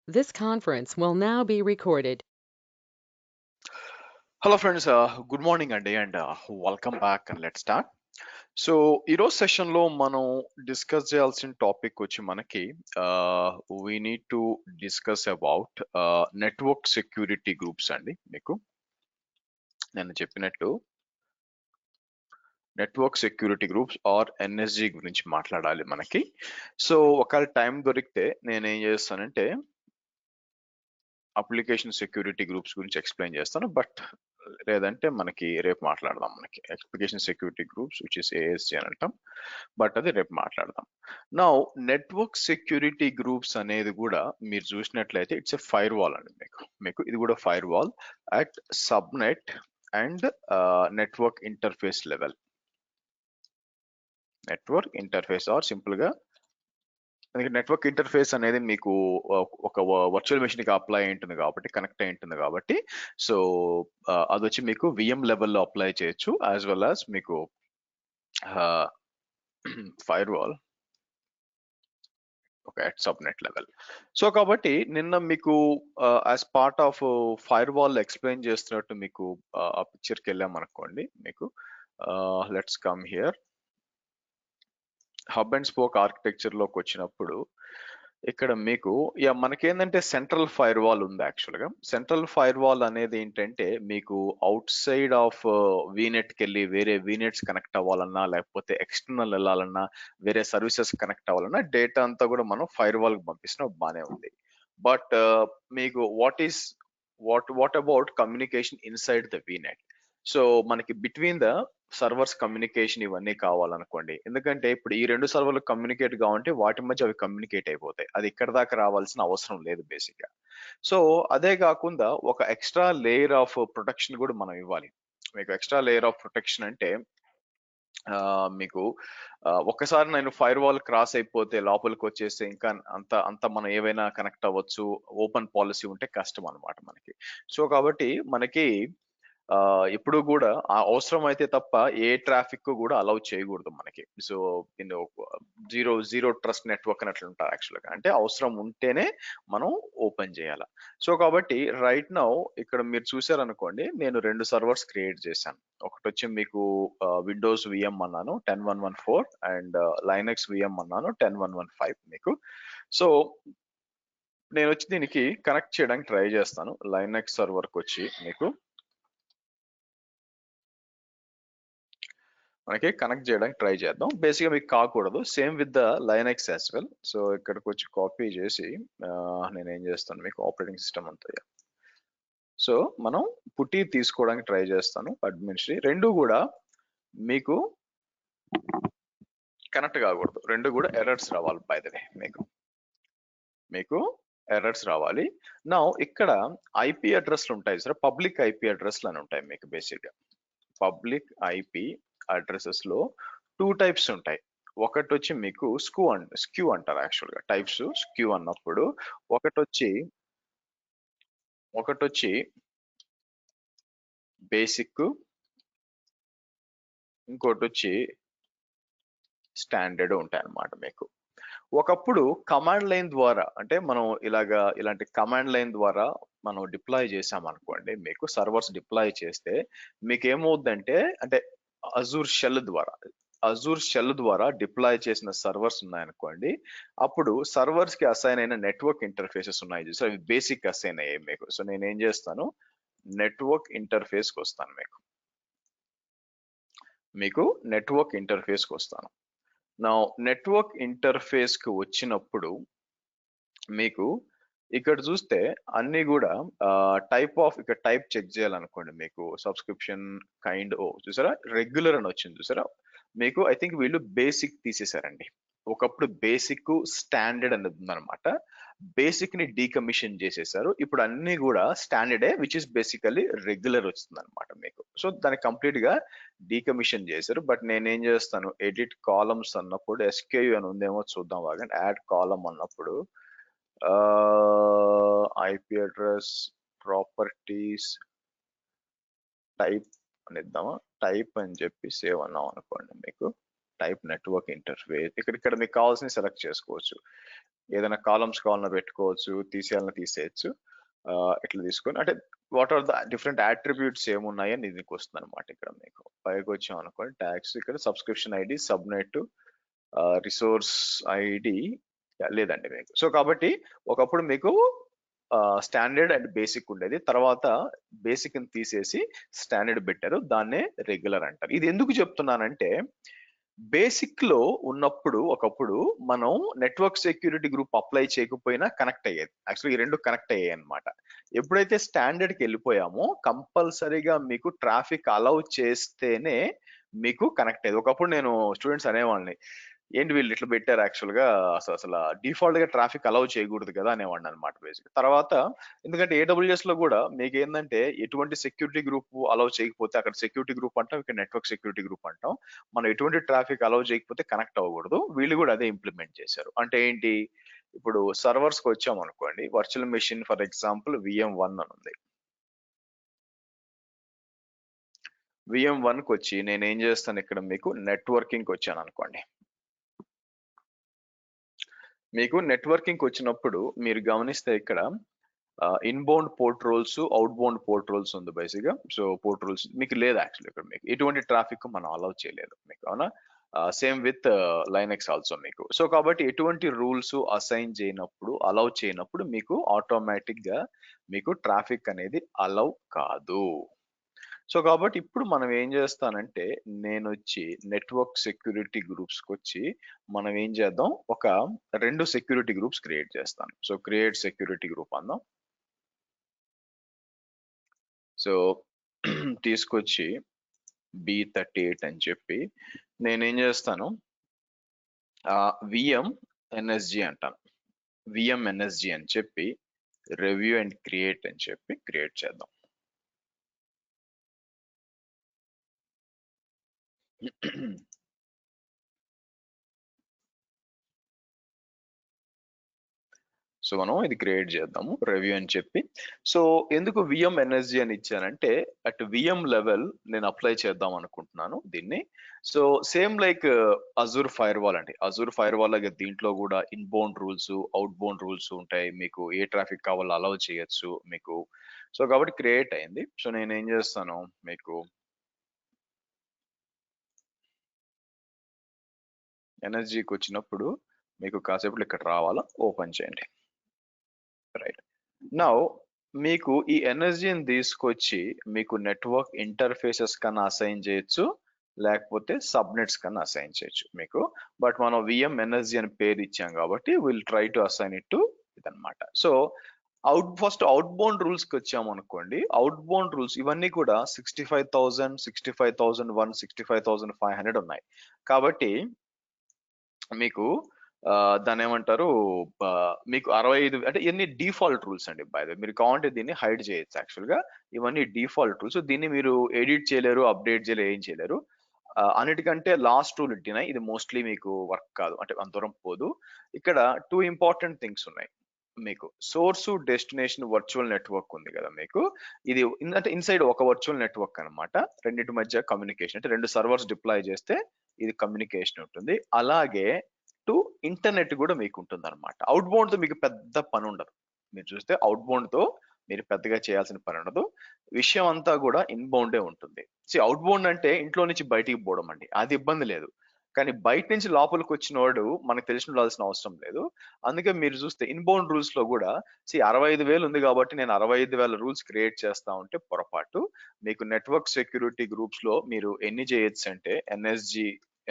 This conference will now be recorded. Hello friends, good morning and welcome back and let's start. So ఈరోజు సెషన్లో మనం discuss చేయాల్సిన topic వచ్చి మనకి we need to discuss about network security groups అండి. మీకు నేను చెప్పినట్టు network security groups or NSG గురించి మాట్లాడాలి మనకి. సో ఒకవేళ టైం దొరికితే నేను ఏం చేస్తానంటే అప్లికేషన్ సెక్యూరిటీ గ్రూప్స్ గురించి ఎక్స్ప్లెయిన్ చేస్తాను, బట్ లేదంటే మనకి రేపు మాట్లాడదాం. మనకి application security groups which is ఏఎస్జి అని అంటాం, బట్ అది రేపు మాట్లాడదాం. నౌ నెట్వర్క్ సెక్యూరిటీ గ్రూప్స్ అనేది కూడా మీరు చూసినట్లయితే ఇట్స్ ఎ ఫైర్ వాల్ అండి. మీకు ఇది కూడా firewall at subnet and network interface level. Network interface or simple గా నెట్వర్క్ ఇంటర్ఫేస్ అనేది మీకు ఒక వర్చువల్ మెషిన్ కి అప్లై అయి ఉంటుంది కాబట్టి, కనెక్ట్ అయి ఉంటుంది కాబట్టి, సో అది వచ్చి మీకు విఎం లెవెల్లో అప్లై చేయొచ్చు యాజ్ వెల్ యాజ్ మీకు ఫైర్ వాల్ ఒక ఎట్ సబ్నెట్ లెవెల్. సో కాబట్టి నిన్న మీకు as part of fire wall explain చేస్తున్నట్టు మీకు ఆ పిక్చర్కి వెళ్ళాం అనుకోండి. మీకు let's come here. Hub and spoke architecture లోకి వచ్చినప్పుడు ఇక్కడ మీకు మనకేంటంటే సెంట్రల్ ఫైర్ వాల్ ఉంది. యాక్చువల్ గా సెంట్రల్ ఫైర్ వాల్ అనేది ఏంటంటే మీకు అవుట్ సైడ్ ఆఫ్ వీనెట్ కి వెళ్ళి వేరే వీనెట్స్ కనెక్ట్ అవ్వాలన్నా, లేకపోతే ఎక్స్టర్నల్ వెళ్ళాలన్నా, వేరే సర్వీసెస్ కనెక్ట్ అవ్వాలన్నా డేటా అంతా కూడా మనం ఫైర్ వాల్ కి పంపిస్తున్నాం, బానే ఉంది. బట్ మీకు what about communication inside the vignette? So మనకి బిట్వీన్ ద సర్వర్స్ కమ్యూనికేషన్ ఇవన్నీ కావాలనుకోండి. ఎందుకంటే ఇప్పుడు ఈ రెండు సర్వర్లు కమ్యూనికేట్ కావాలంటే వాటి మధ్య అవి కమ్యూనికేట్ అయిపోతాయి. అది ఇక్కడ దాకా రావాల్సిన అవసరం లేదు బేసిక్ గా. సో అదే కాకుండా ఒక ఎక్స్ట్రా లేయర్ ఆఫ్ ప్రొటెక్షన్ కూడా మనం ఇవ్వాలి. మీకు ఎక్స్ట్రా లేయర్ ఆఫ్ ప్రొటెక్షన్ అంటే మీకు ఒక్కసారి నేను ఫైర్ వాల్ క్రాస్ అయిపోతే లోపలికి వచ్చేస్తే ఇంకా అంత అంత మనం ఏవైనా కనెక్ట్ అవ్వచ్చు. ఓపెన్ పాలసీ ఉంటే కష్టం అనమాట మనకి. సో కాబట్టి మనకి ఎప్పుడు కూడా ఆ అవసరం అయితే తప్ప ఏ ట్రాఫిక్ కూడా అలౌ చేయకూడదు మనకి. సో దీన్ని జీరో జీరో ట్రస్ట్ నెట్వర్క్ అని అట్లా ఉంటారు యాక్చువల్గా. అంటే అవసరం ఉంటేనే మనం ఓపెన్ చేయాలి. సో కాబట్టి రైట్ నౌ ఇక్కడ మీరు చూసారనుకోండి, నేను రెండు సర్వర్స్ క్రియేట్ చేశాను. ఒకటి వచ్చి మీకు విండోస్ విఎం అన్నాను 10114 అండ్ లైనక్స్ విఎం అన్నాను 10115 మీకు. సో నేను వచ్చి దీనికి కనెక్ట్ చేయడానికి ట్రై చేస్తాను. లైనక్స్ సర్వర్కి వచ్చి మీకు మనకి కనెక్ట్ చేయడానికి ట్రై చేద్దాం. బేసిక్గా మీకు కాకూడదు, same with the Linux as well. So ఇక్కడికి వచ్చి కాపీ చేసి నేను ఏం చేస్తాను, మీకు ఆపరేటింగ్ సిస్టమ్ అంతా. సో మనం పుట్టి తీసుకోవడానికి ట్రై చేస్తాను. అడ్మినిస్ట్రీ రెండు కూడా మీకు కనెక్ట్ కాకూడదు, రెండు కూడా ఎర్రర్స్ రావాలి. బై ద వే మీకు ఎర్రర్స్ రావాలి. నా ఇక్కడ ఐపీ అడ్రస్లు ఉంటాయి సార్, పబ్లిక్ ఐపీ అడ్రస్లు అని ఉంటాయి మీకు. బేసిక్గా పబ్లిక్ ఐపీ అడ్రసెస్ లో టూ టైప్స్ ఉంటాయి. ఒకటి వచ్చి మీకు స్క్యూ అంటారు యాక్చువల్ గా టైప్స్. స్క్యూ అన్నప్పుడు ఒకటొచ్చి బేసిక్, ఇంకోటి వచ్చి స్టాండర్డ్ ఉంటాయి అన్నమాట మీకు. ఒకప్పుడు కమాండ్ లైన్ ద్వారా, అంటే మనం ఇలాంటి కమాండ్ లైన్ ద్వారా మనం డిప్లాయ్ చేసాం అనుకోండి, మీకు సర్వర్స్ డిప్లాయ్ చేస్తే మీకు ఏమవుద్దంటే, అంటే అజూర్ షెల్ ద్వారా డిప్లాయ్ చేసిన సర్వర్స్ ఉన్నాయనుకోండి, అప్పుడు సర్వర్స్ కి అసైన్ అయిన నెట్వర్క్ ఇంటర్ఫేసెస్ ఉన్నాయి చూసి అవి బేసిక్ అసైన్ అయ్యాయి మీకు. సో నేను ఏం చేస్తాను, నెట్వర్క్ ఇంటర్ఫేస్ కి వస్తాను. మీకు నెట్వర్క్ ఇంటర్ఫేస్ కి వస్తాను. నా నెట్వర్క్ ఇంటర్ఫేస్ కి వచ్చినప్పుడు మీకు ఇక్కడ చూస్తే అన్ని కూడా ఇక్కడ టైప్ చెక్ చేయాలనుకోండి. మీకు సబ్స్క్రిప్షన్ కైండ్ చూసారా, రెగ్యులర్ అని వచ్చింది చూసారా. మీకు ఐ థింక్ వీళ్ళు బేసిక్ తీసేశారండి. ఒకప్పుడు బేసిక్ స్టాండర్డ్ అనేది ఉందన్నమాట. బేసిక్ ని డీకమిషన్ చేసేసారు. ఇప్పుడు అన్ని కూడా స్టాండర్డే విచ్ ఇస్ బేసికలీ రెగ్యులర్ వస్తుంది అనమాట మీకు. సో దాన్ని కంప్లీట్ గా డీకమిషన్ చేశారు. బట్ నేనేం చేస్తాను, ఎడిట్ కాలమ్స్ అన్నప్పుడు ఎస్కేయు అని ఉందేమో చూద్దాం. వాగండి యాడ్ కాలమ్ అన్నప్పుడు ఐపీ అడ్రస్ ప్రాపర్టీస్ టైప్ అని ఇద్దామా. టైప్ అని చెప్పి సేవ్ అన్నాం అనుకోండి, మీకు టైప్ నెట్వర్క్ ఇంటర్ఫేస్. ఇక్కడ మీకు కావాల్సిన సెలెక్ట్ చేసుకోవచ్చు. ఏదైనా కాలమ్స్ కావాలన్నా పెట్టుకోవచ్చు, తీసేయాలన్నా తీసేయచ్చు. ఇట్లా తీసుకొని అంటే what are the different attributes ఏమున్నాయని దీనికి వస్తుంది అనమాట. ఇక్కడ మీకు పైకి వచ్చాం అనుకోండి, ట్యాగ్స్ ఇక్కడ subscription ID, subnet, resource ID లేదండి మీకు. సో కాబట్టి ఒకప్పుడు మీకు స్టాండర్డ్ అండ్ బేసిక్ ఉండేది, తర్వాత బేసిక్ ని తీసేసి స్టాండర్డ్ పెట్టారు, దాన్నే రెగ్యులర్ అంటారు. ఇది ఎందుకు చెప్తున్నానంటే బేసిక్ లో ఉన్నప్పుడు ఒకప్పుడు మనం నెట్వర్క్ సెక్యూరిటీ గ్రూప్ అప్లై చేయకపోయినా కనెక్ట్ అయ్యేది. యాక్చువల్లీ ఈ రెండు కనెక్ట్ అయ్యాయి అనమాట. ఎప్పుడైతే స్టాండర్డ్ కి వెళ్ళిపోయామో కంపల్సరీగా మీకు ట్రాఫిక్ అలౌ చేస్తేనే మీకు కనెక్ట్ అయ్యేది. ఒకప్పుడు నేను స్టూడెంట్స్ అనేవాళ్ళని, ఏంటి వీళ్ళు ఇట్లా పెట్టారు, యాక్చువల్ గా అసలు డిఫాల్ట్ గా ట్రాఫిక్ అలౌ చేయకూడదు కదా అనేవాడిని అనమాట బేసిక్. తర్వాత ఎందుకంటే AWS లో కూడా మీకు ఏంటంటే ఎటువంటి సెక్యూరిటీ గ్రూప్ అలౌ చేయకపోతే అక్కడ సెక్యూరిటీ గ్రూప్ అంటాం, ఇక్కడ నెట్వర్క్ సెక్యూరిటీ గ్రూప్ అంటాం. మనం ఎటువంటి ట్రాఫిక్ అలౌ చేయకపోతే కనెక్ట్ అవ్వకూడదు. వీళ్ళు కూడా అదే ఇంప్లిమెంట్ చేశారు. అంటే ఏంటి, ఇప్పుడు సర్వర్స్ కి వచ్చాం అనుకోండి, virtual machine for example VM1 అని ఉంది. VM1 కి వచ్చి నేను ఏం చేస్తాను, ఇక్కడ మీకు నెట్వర్కింగ్ కి వచ్చాను అనుకోండి. మీకు నెట్వర్కింగ్ వచ్చినప్పుడు మీరు గమనిస్తే ఇక్కడ inbound port rules, outbound port rules ఉంది బేసిక్ గా. సో పోర్ట్ రోల్స్ మీకు లేదు యాక్చువల్లీ, ఇక్కడ మీకు ఎటువంటి ట్రాఫిక్ మనం అలౌ చేయలేదు మీకు, అవునా. సేమ్ విత్ లైనెక్స్ ఆల్సో మీకు. సో కాబట్టి ఎటువంటి రూల్స్ అసైన్ చేయనప్పుడు, అలౌ చేయనప్పుడు మీకు ఆటోమేటిక్ గా మీకు ట్రాఫిక్ అనేది అలౌ కాదు. సో కాబట్టి ఇప్పుడు మనం ఏం చేస్తానంటే, నేను వచ్చి నెట్వర్క్ సెక్యూరిటీ గ్రూప్స్కి వచ్చి మనం ఏం చేద్దాం, ఒక 2 సెక్యూరిటీ గ్రూప్స్ క్రియేట్ చేస్తాను. సో క్రియేట్ సెక్యూరిటీ గ్రూప్ అందాం. సో తీసుకొచ్చి B38 అని చెప్పి నేనేం చేస్తాను, VMNSG అంటాను. VMNSG అని చెప్పి రివ్యూ అండ్ క్రియేట్ అని చెప్పి క్రియేట్ చేద్దాం. సో మనం ఇది క్రియేట్ చేద్దాము, రివ్యూ అని చెప్పి. సో ఎందుకు VMNSG అని ఇచ్చానంటే అట్ VM లెవెల్ నేను అప్లై చేద్దాం అనుకుంటున్నాను దీన్ని. So same like Azure fire wall అండి. అజూర్ ఫైర్ వాల్ లాగా దీంట్లో కూడా inbound rules, out bound rules ఉంటాయి. మీకు ఏ ట్రాఫిక్ కావాలో అలౌ చేయొచ్చు మీకు. సో కాబట్టి క్రియేట్ అయింది. సో నేను ఏం చేస్తాను, మీకు ఎనర్జీకి వచ్చినప్పుడు మీకు కాసేపు ఇక్కడ రావాలా, ఓపెన్ చేయండి. రైట్ నౌ మీకు ఈ ఎనర్జీని తీసుకొచ్చి మీకు నెట్వర్క్ ఇంటర్ఫేసెస్ కన్నా అసైన్ చేయొచ్చు, లేకపోతే సబ్నెట్స్ కన్నా అసైన్ చేయొచ్చు మీకు. బట్ మనం VMNSG అని పేరు ఇచ్చాం కాబట్టి will try to assign it to ఇదన్నమాట. So first outbound rules కి వచ్చాము అనుకోండి. అవుట్ బౌండ్ రూల్స్ ఇవన్నీ కూడా 65,000, 65,001, 65,500 ఉన్నాయి. కాబట్టి మీకు దాన్ని ఏమంటారు, మీకు 65 అంటే ఇవన్నీ డిఫాల్ట్ రూల్స్ అండి. బై ద మీరు కావాలంటే దీన్ని హైడ్ చేయొచ్చు. యాక్చువల్ గా ఇవన్నీ డిఫాల్ట్ రూల్స్, దీన్ని మీరు ఎడిట్ చేయలేరు, అప్డేట్ చేయలేరు, ఏం చేయలేరు. అన్నిటికంటే లాస్ట్ రూల్ ఇట్టినాయి, ఇది మోస్ట్లీ మీకు వర్క్ కాదు, అంటే అంత దూరం పోదు. ఇక్కడ 2 ఇంపార్టెంట్ థింగ్స్ ఉన్నాయి మీకు. సోర్స్ డెస్టినేషన్ వర్చువల్ నెట్వర్క్ ఉంది కదా మీకు. ఇది అంటే ఇన్సైడ్ ఒక వర్చువల్ నెట్వర్క్ అన్నమాట. రెండింటి మధ్య కమ్యూనికేషన్, అంటే 2 సర్వర్స్ డిప్లాయ్ చేస్తే ఇది కమ్యూనికేషన్ ఉంటుంది. అలాగే టు ఇంటర్నెట్ కూడా మీకు ఉంటుంది అనమాట. అవుట్ బౌండ్ తో మీకు పెద్ద పని ఉండదు. మీరు చూస్తే అవుట్ బౌండ్ తో మీరు పెద్దగా చేయాల్సిన పని ఉండదు. విషయం అంతా కూడా ఇన్బౌండే ఉంటుంది. అవుట్ బౌండ్ అంటే ఇంట్లో నుంచి బయటికి పోవడం అండి, అది ఇబ్బంది లేదు. కానీ బయట నుంచి లోపలికి వచ్చిన వాడు మనకు తెలిసి ఉండాల్సిన అవసరం లేదు. అందుకే మీరు చూస్తే ఇన్బౌండ్ రూల్స్ లో కూడా 65,000 ఉంది కాబట్టి నేను 65,000 రూల్స్ క్రియేట్ చేస్తా ఉంటే పొరపాటు. మీకు నెట్వర్క్ సెక్యూరిటీ గ్రూప్స్ లో మీరు ఎన్ని చేయొచ్చు అంటే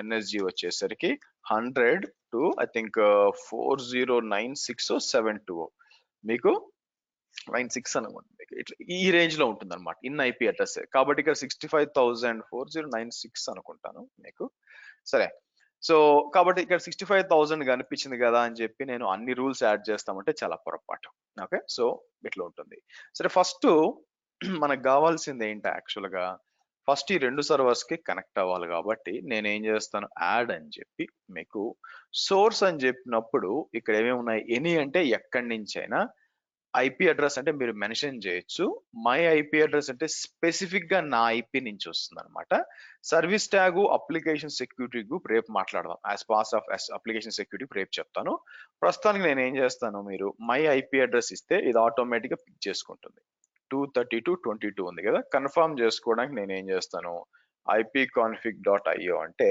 ఎన్ఎస్జి వచ్చేసరికి 100 టు ఐ థింక్ 4096 720 మీకు 96 అనుకోండి. ఈ రేంజ్ లో ఉంటుంది అనమాట ఇన్ IP అడ్రస్. కాబట్టి ఇక్కడ 65,000 4096 అనుకుంటాను మీకు. సరే, సో కాబట్టి ఇక్కడ 65,000 కనిపించింది కదా అని చెప్పి నేను అన్ని రూల్స్ యాడ్ చేస్తామంటే చాలా పొరపాటు. ఓకే, సో ఇట్లా ఉంటుంది. సరే, ఫస్ట్ మనకు కావాల్సింది ఏంటి, యాక్చువల్ గా ఫస్ట్ ఈ 2 సర్వర్స్ కి కనెక్ట్ అవ్వాలి. కాబట్టి నేను ఏం చేస్తాను, యాడ్ అని చెప్పి మీకు సోర్స్ అని చెప్పినప్పుడు ఇక్కడ ఏమేమి ఉన్నాయి, ఎనీ అంటే ఎక్కడి నుంచి అయినా, ఐపీ అడ్రస్ అంటే మీరు మెన్షన్ చేయొచ్చు. మై ఐపీ అడ్రస్ అంటే స్పెసిఫిక్ గా నా ఐపీ నుంచి వస్తుంది అనమాట. Service tag application security group రేపు మాట్లాడదాం. As pass of application security రేపు చెప్తాను. ప్రస్తుతానికి నేను ఏం చేస్తాను, మీరు మై ఐపీ అడ్రస్ ఇస్తే ఇది ఆటోమేటిక్ గా పిక్ చేసుకుంటుంది. 232.22 ఉంది కదా, కన్ఫర్మ్ చేసుకోవడానికి నేను ఏం చేస్తాను, ipconfig.io అంటే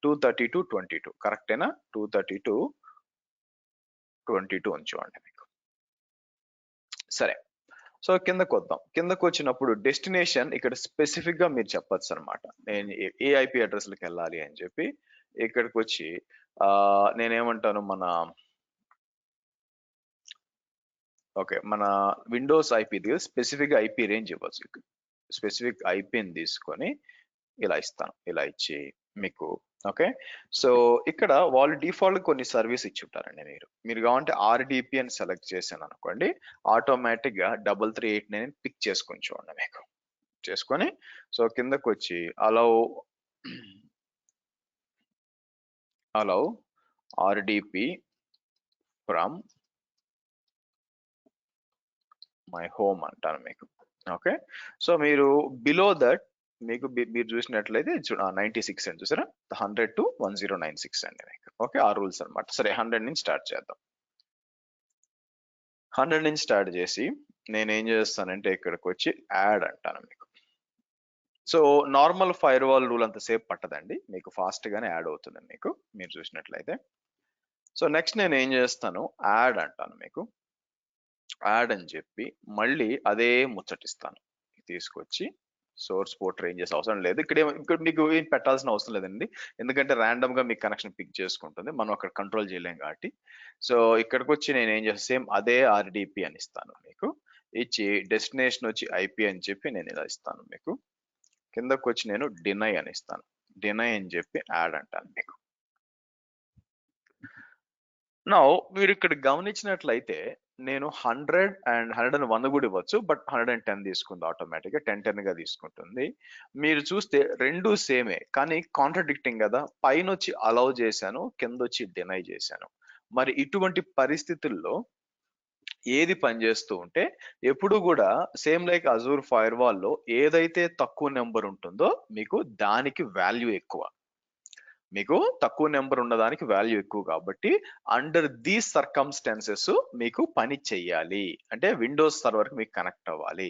232.22 కరెక్టేనా? 232.22 ఉంచుకోండి మీకు. సరే, సో కిందకు వద్దాం. కిందకు వచ్చినప్పుడు డెస్టినేషన్ ఇక్కడ స్పెసిఫిక్ గా మీరు చెప్పొచ్చు అనమాట. నేను ఏ ఐపీ అడ్రస్లకు వెళ్ళాలి అని చెప్పి ఇక్కడికి వచ్చి నేనేమంటాను, మన Windows IP specific IP range ఇవ్వచ్చు. స్పెసిఫిక్ ఐపీని తీసుకొని ఇలా ఇస్తాను, ఇలా ఇచ్చి మీకు ఓకే. సో ఇక్కడ వాళ్ళు డిఫాల్ట్ కొన్ని సర్వీస్ ఇచ్చి ఉంటారండి. మీరు కావాలంటే ఆర్డిపి అని సెలెక్ట్ చేశాను అనుకోండి, ఆటోమేటిక్ గా 3389 పిక్ చేసుకొని చూడండి మీకు చేసుకొని. సో కిందకు వచ్చి allow RDP from my home అంటాను మీకు. ఓకే, సో మీరు బిలో దట్ మీరు చూసినట్లయితే 96 అని చూసారా, 100 to 1096 అండి మీకు. ఓకే, ఆ రూల్స్ అనమాట. సరే, 100 నుంచి స్టార్ట్ చేద్దాం. 100 నుంచి స్టార్ట్ చేసి నేనేం చేస్తానంటే ఇక్కడికి వచ్చి యాడ్ అంటాను మీకు. So normal fire wall rule అంతసేపు పట్టదండి మీకు, ఫాస్ట్ గానే యాడ్ అవుతుంది మీకు మీరు చూసినట్లయితే. సో నెక్స్ట్ నేను ఏం చేస్తాను, యాడ్ అంటాను మీకు. యాడ్ అని చెప్పి మళ్ళీ అదే ముచ్చటిస్తాను, తీసుకొచ్చి సోర్స్ పోర్ట్ రేంజెస్ అవసరం లేదు. ఇక్కడ మీకు ఏం పెట్టాల్సిన అవసరం లేదండి, ఎందుకంటే ర్యాండమ్ గా మీకు కనెక్షన్ పిక్ చేసుకుంటుంది, మనం అక్కడ కంట్రోల్ చేయలేం కాబట్టి. సో ఇక్కడికి వచ్చి నేను ఏం చేస్తాను, సేమ్ అదే ఆర్డిపి అని ఇస్తాను మీకు. ఇచ్చి డెస్టినేషన్ వచ్చి ఐపీ అని చెప్పి నేను ఇలా ఇస్తాను మీకు. కిందకు వచ్చి నేను డినై అని ఇస్తాను, డినై అని చెప్పి యాడ్ అంటాను మీకు. నా మీరు ఇక్కడ గమనించినట్లయితే నేను 100 and 101 కూడా ఇవ్వచ్చు, బట్ 110 తీసుకుంది ఆటోమేటిక్ గా, 10 గా తీసుకుంటుంది. మీరు చూస్తే రెండు సేమే కానీ కాంట్రడిక్టింగ్ కదా, పైన వచ్చి అలౌ చేశాను, కింద వచ్చి డినై చేశాను. మరి ఇటువంటి పరిస్థితుల్లో ఏది పనిచేస్తూ ఉంటే ఎప్పుడు కూడా same like Azure fire wall లో ఏదైతే తక్కువ నెంబర్ ఉంటుందో మీకు దానికి వాల్యూ ఎక్కువ, మీకు తక్కువ నెంబర్ ఉన్నదానికి వాల్యూ ఎక్కువ. కాబట్టి అండర్ దీస్ సర్కమ్స్టాన్సెస్ మీకు పని చెయ్యాలి అంటే విండోస్ సర్వర్ కి మీకు కనెక్ట్ అవ్వాలి.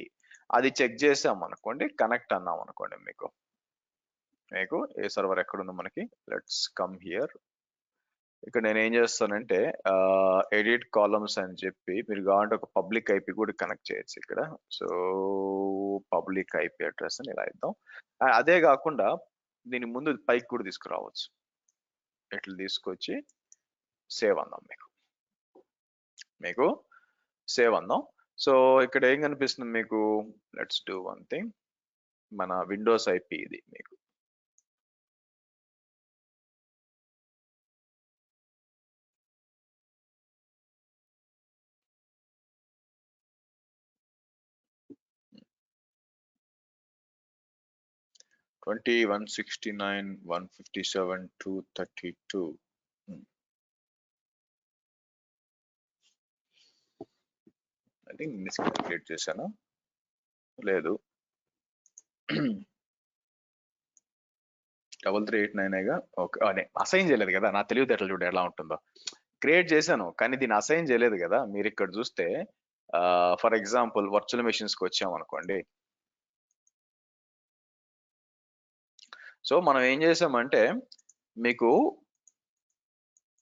అది చెక్ చేసాం అనుకోండి, కనెక్ట్ అన్నాం అనుకోండి, మీకు ఏ సర్వర్ ఎక్కడుందో మనకి, లెట్స్ కమ్ హియర్. ఇక్కడ నేను ఏం చేస్తానంటే ఎడిట్ కాలమ్స్ అని చెప్పి మీరు కావాలంటే ఒక పబ్లిక్ ఐపీ కూడా కనెక్ట్ చేయొచ్చు ఇక్కడ. సో పబ్లిక్ ఐపీ అడ్రస్ అని ఇలా ఇద్దాం. అదే కాకుండా దీని ముందు పైకి కూడా తీసుకురావచ్చు, ఇట్లా తీసుకొచ్చి సేవ్ అందాం మీకు సేవ్ అందాం. సో ఇక్కడ ఏం కనిపిస్తుంది మీకు, లెట్స్ డూ వన్ థింగ్, మన విండోస్ ఐపీ ఇది మీకు. I think 169.157.232. ఐ థింక్ మిస్కాల్కులేట్ చేశాను, లేదు 3389గా. ఓకే, అసైన్ చేయలేదు కదా, నా తెలివితేటలు చూడ ఎలా ఉంటుందో. క్రియేట్ చేశాను కానీ దీన్ని అసైన్ చేయలేదు కదా. మీరు ఇక్కడ చూస్తే ఫర్ ఎగ్జాంపుల్ వర్చువల్ మెషిన్స్ కి వచ్చాం అనుకోండి. సో మనం ఏం చేసామంటే మీకు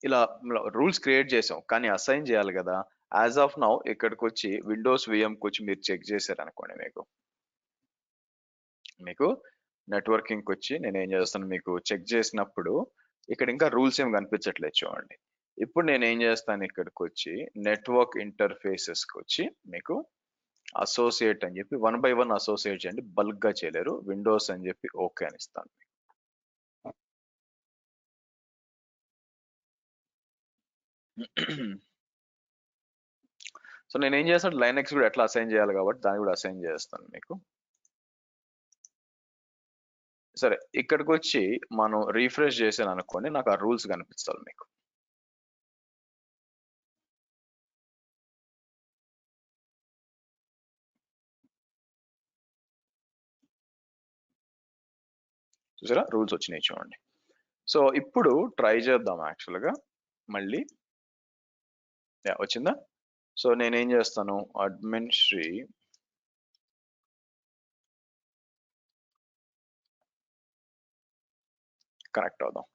ఇలా రూల్స్ క్రియేట్ చేసాం కానీ అసైన్ చేయాలి కదా. యాజ్ ఆఫ్ నౌ ఇక్కడికి వచ్చి విండోస్ విఎంకి వచ్చి మీరు చెక్ చేశారు అనుకోండి, మీకు నెట్వర్కింగ్కి వచ్చి నేను ఏం చేస్తాను, మీకు చెక్ చేసినప్పుడు ఇక్కడ ఇంకా రూల్స్ ఏం కనిపించట్లేదు చూడండి. ఇప్పుడు నేను ఏం చేస్తాను, ఇక్కడికి వచ్చి నెట్వర్క్ ఇంటర్ఫేసెస్కి వచ్చి మీకు అసోసియేట్ అని చెప్పి 1 by 1 అసోసియేట్ చేయండి, బల్క్ గా చేయలేరు, విండోస్ అని చెప్పి ఓకే అని ఇస్తాను. సో నేను ఏం చేస్తాను, లైనక్స్ కూడా ఎట్లా అసైన్ చేయాలి కాబట్టి దాన్ని కూడా అసైన్ చేస్తాను మీకు. సరే, ఇక్కడికి వచ్చి మనం రీఫ్రెష్ చేసాను అనుకోండి, నాకు ఆ రూల్స్ కనిపిస్తాయి మీకు. చూసారా రూల్స్ వచ్చినాయి చూడండి. సో ఇప్పుడు ట్రై చేద్దాం యాక్చువల్గా మళ్ళీ. వచ్చిందా? సో నేనేం చేస్తాను, అడ్మిన్ శ్రీ కనెక్ట్ అవుదాం.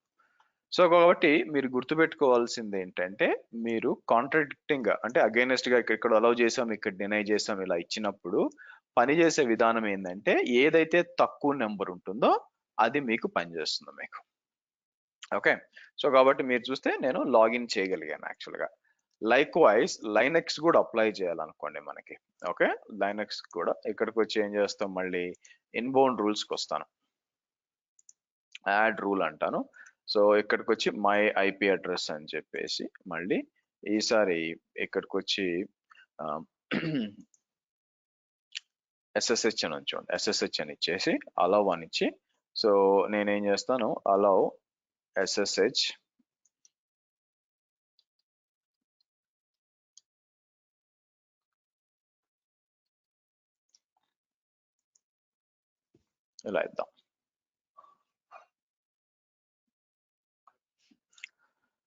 సో కాబట్టి మీరు గుర్తుపెట్టుకోవాల్సింది ఏంటంటే, మీరు కాంట్రాడిక్టింగ్ అంటే అగైనెస్ట్ గా ఇక్కడ అలౌ చేసాం, ఇక్కడ డినై చేసాం ఇలా ఇచ్చినప్పుడు పనిచేసే విధానం ఏంటంటే, ఏదైతే తక్కువ నెంబర్ ఉంటుందో అది మీకు పనిచేస్తుంది మీకు. ఓకే, సో కాబట్టి మీరు చూస్తే నేను లాగిన్ చేయగలిగాను యాక్చువల్గా. లైక్ వైజ్ లైనెక్స్ కూడా అప్లై చేయాలనుకోండి మనకి. ఓకే, లైనెక్స్ కూడా ఇక్కడికి వచ్చి ఏం చేస్తాం, మళ్ళీ ఇన్బౌండ్ రూల్స్కి వస్తాను, యాడ్ రూల్ అంటాను. సో ఇక్కడికి వచ్చి మై ఐపీ అడ్రస్ అని చెప్పేసి మళ్ళీ ఈసారి ఇక్కడికి వచ్చి ఎస్ఎస్హెచ్ అని ఉంచండి, ఎస్ఎస్హెచ్ అని ఇచ్చేసి అలౌ అని ఇచ్చి, సో నేనేం చేస్తాను, అలౌ ఎస్ఎస్హెచ్ ఇలా ఇద్దాం.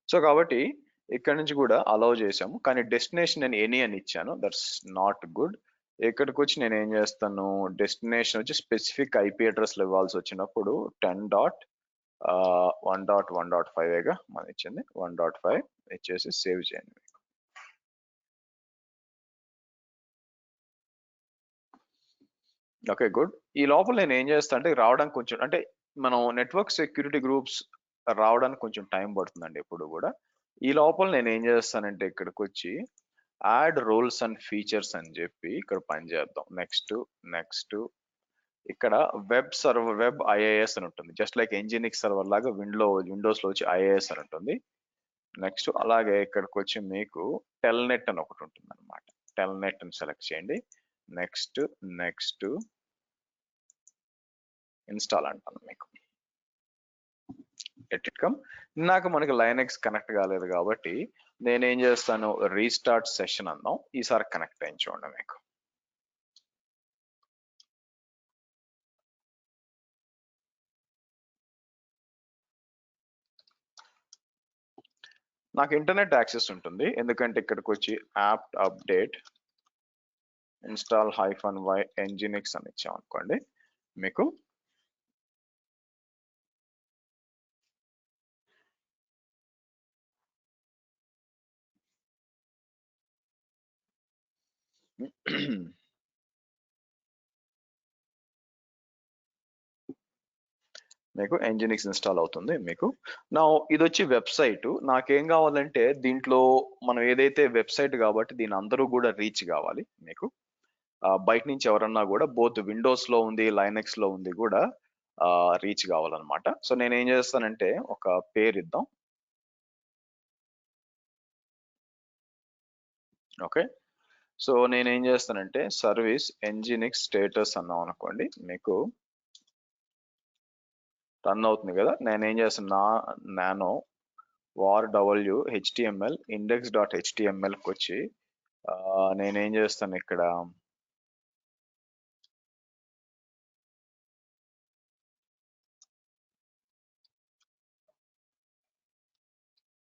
సో కాబట్టి ఇక్కడ నుంచి కూడా అలౌ చేసాము, కానీ డెస్టినేషన్ నేను ఎనీ అని ఇచ్చాను, దట్స్ నాట్ గుడ్. ఇక్కడికి వచ్చి నేను ఏం చేస్తాను, డెస్టినేషన్ వచ్చి స్పెసిఫిక్ ఐపీ అడ్రస్లు ఇవ్వాల్సి వచ్చినప్పుడు 10.1.1.5గా మనం ఇచ్చింది, 1.5 ఇచ్చేసి సేవ్ చేయండి. Okay good. ఈ లోపల నేను ఏం చేస్తాను అంటే, రావడానికి కొంచెం అంటే మనం నెట్వర్క్ సెక్యూరిటీ గ్రూప్స్ రావడానికి కొంచెం టైం పడుతుందండి ఎప్పుడు కూడా. ఈ లోపల నేను ఏం చేస్తానంటే ఇక్కడికి వచ్చి యాడ్ రోల్స్ అండ్ ఫీచర్స్ అని చెప్పి ఇక్కడ పని చేద్దాం. నెక్స్ట్ ఇక్కడ వెబ్ సర్వర్, వెబ్ ఐఏఎస్ అని ఉంటుంది, జస్ట్ లైక్ ఎంజినిక్స్ సర్వర్ లాగా విండోస్ లో వచ్చి ఐఏఎస్ అని ఉంటుంది. నెక్స్ట్ అలాగే ఇక్కడికి వచ్చి మీకు టెల్నెట్ అని ఒకటి ఉంటుంది అనమాట, టెల్నెట్ అని సెలెక్ట్ చేయండి. నెక్స్ట్ ఇన్స్టాల్ అంటాను మీకు. నాకు మనకి లైనెక్స్ కనెక్ట్ కాలేదు కాబట్టి నేనేం చేస్తాను, రీస్టార్ట్ సెషన్ అందాం, ఈసారి కనెక్ట్ అయింది చూడండి మీకు. నాకు ఇంటర్నెట్ యాక్సెస్ ఉంటుంది, ఎందుకంటే ఇక్కడికి వచ్చి app update install -y nginx అని ఇచ్చాం అనుకోండి మీకు. మీకు nginx ఇన్స్టాల్ అవుతుంది మీకు. నా ఇది వచ్చి వెబ్సైట్, నాకేం కావాలంటే దీంట్లో మనం ఏదైతే వెబ్సైట్ కాబట్టి దీని అందరూ కూడా రీచ్ కావాలి మీకు. బయట నుంచి ఎవరన్నా కూడా బోత్ విండోస్ లో ఉంది, లైనెక్స్ లో ఉంది కూడా రీచ్ కావాలన్నమాట. సో నేను ఏం చేస్తానంటే ఒక పేరు ఇద్దాం. ఓకే, సో నేనేం చేస్తానంటే సర్వీస్ nginx స్టేటస్ అన్నాం అనుకోండి మీకు, రన్ అవుతుంది కదా. నేనేం చేస్తాను, nano var w html index.html కి వచ్చి నేనేం చేస్తాను ఇక్కడ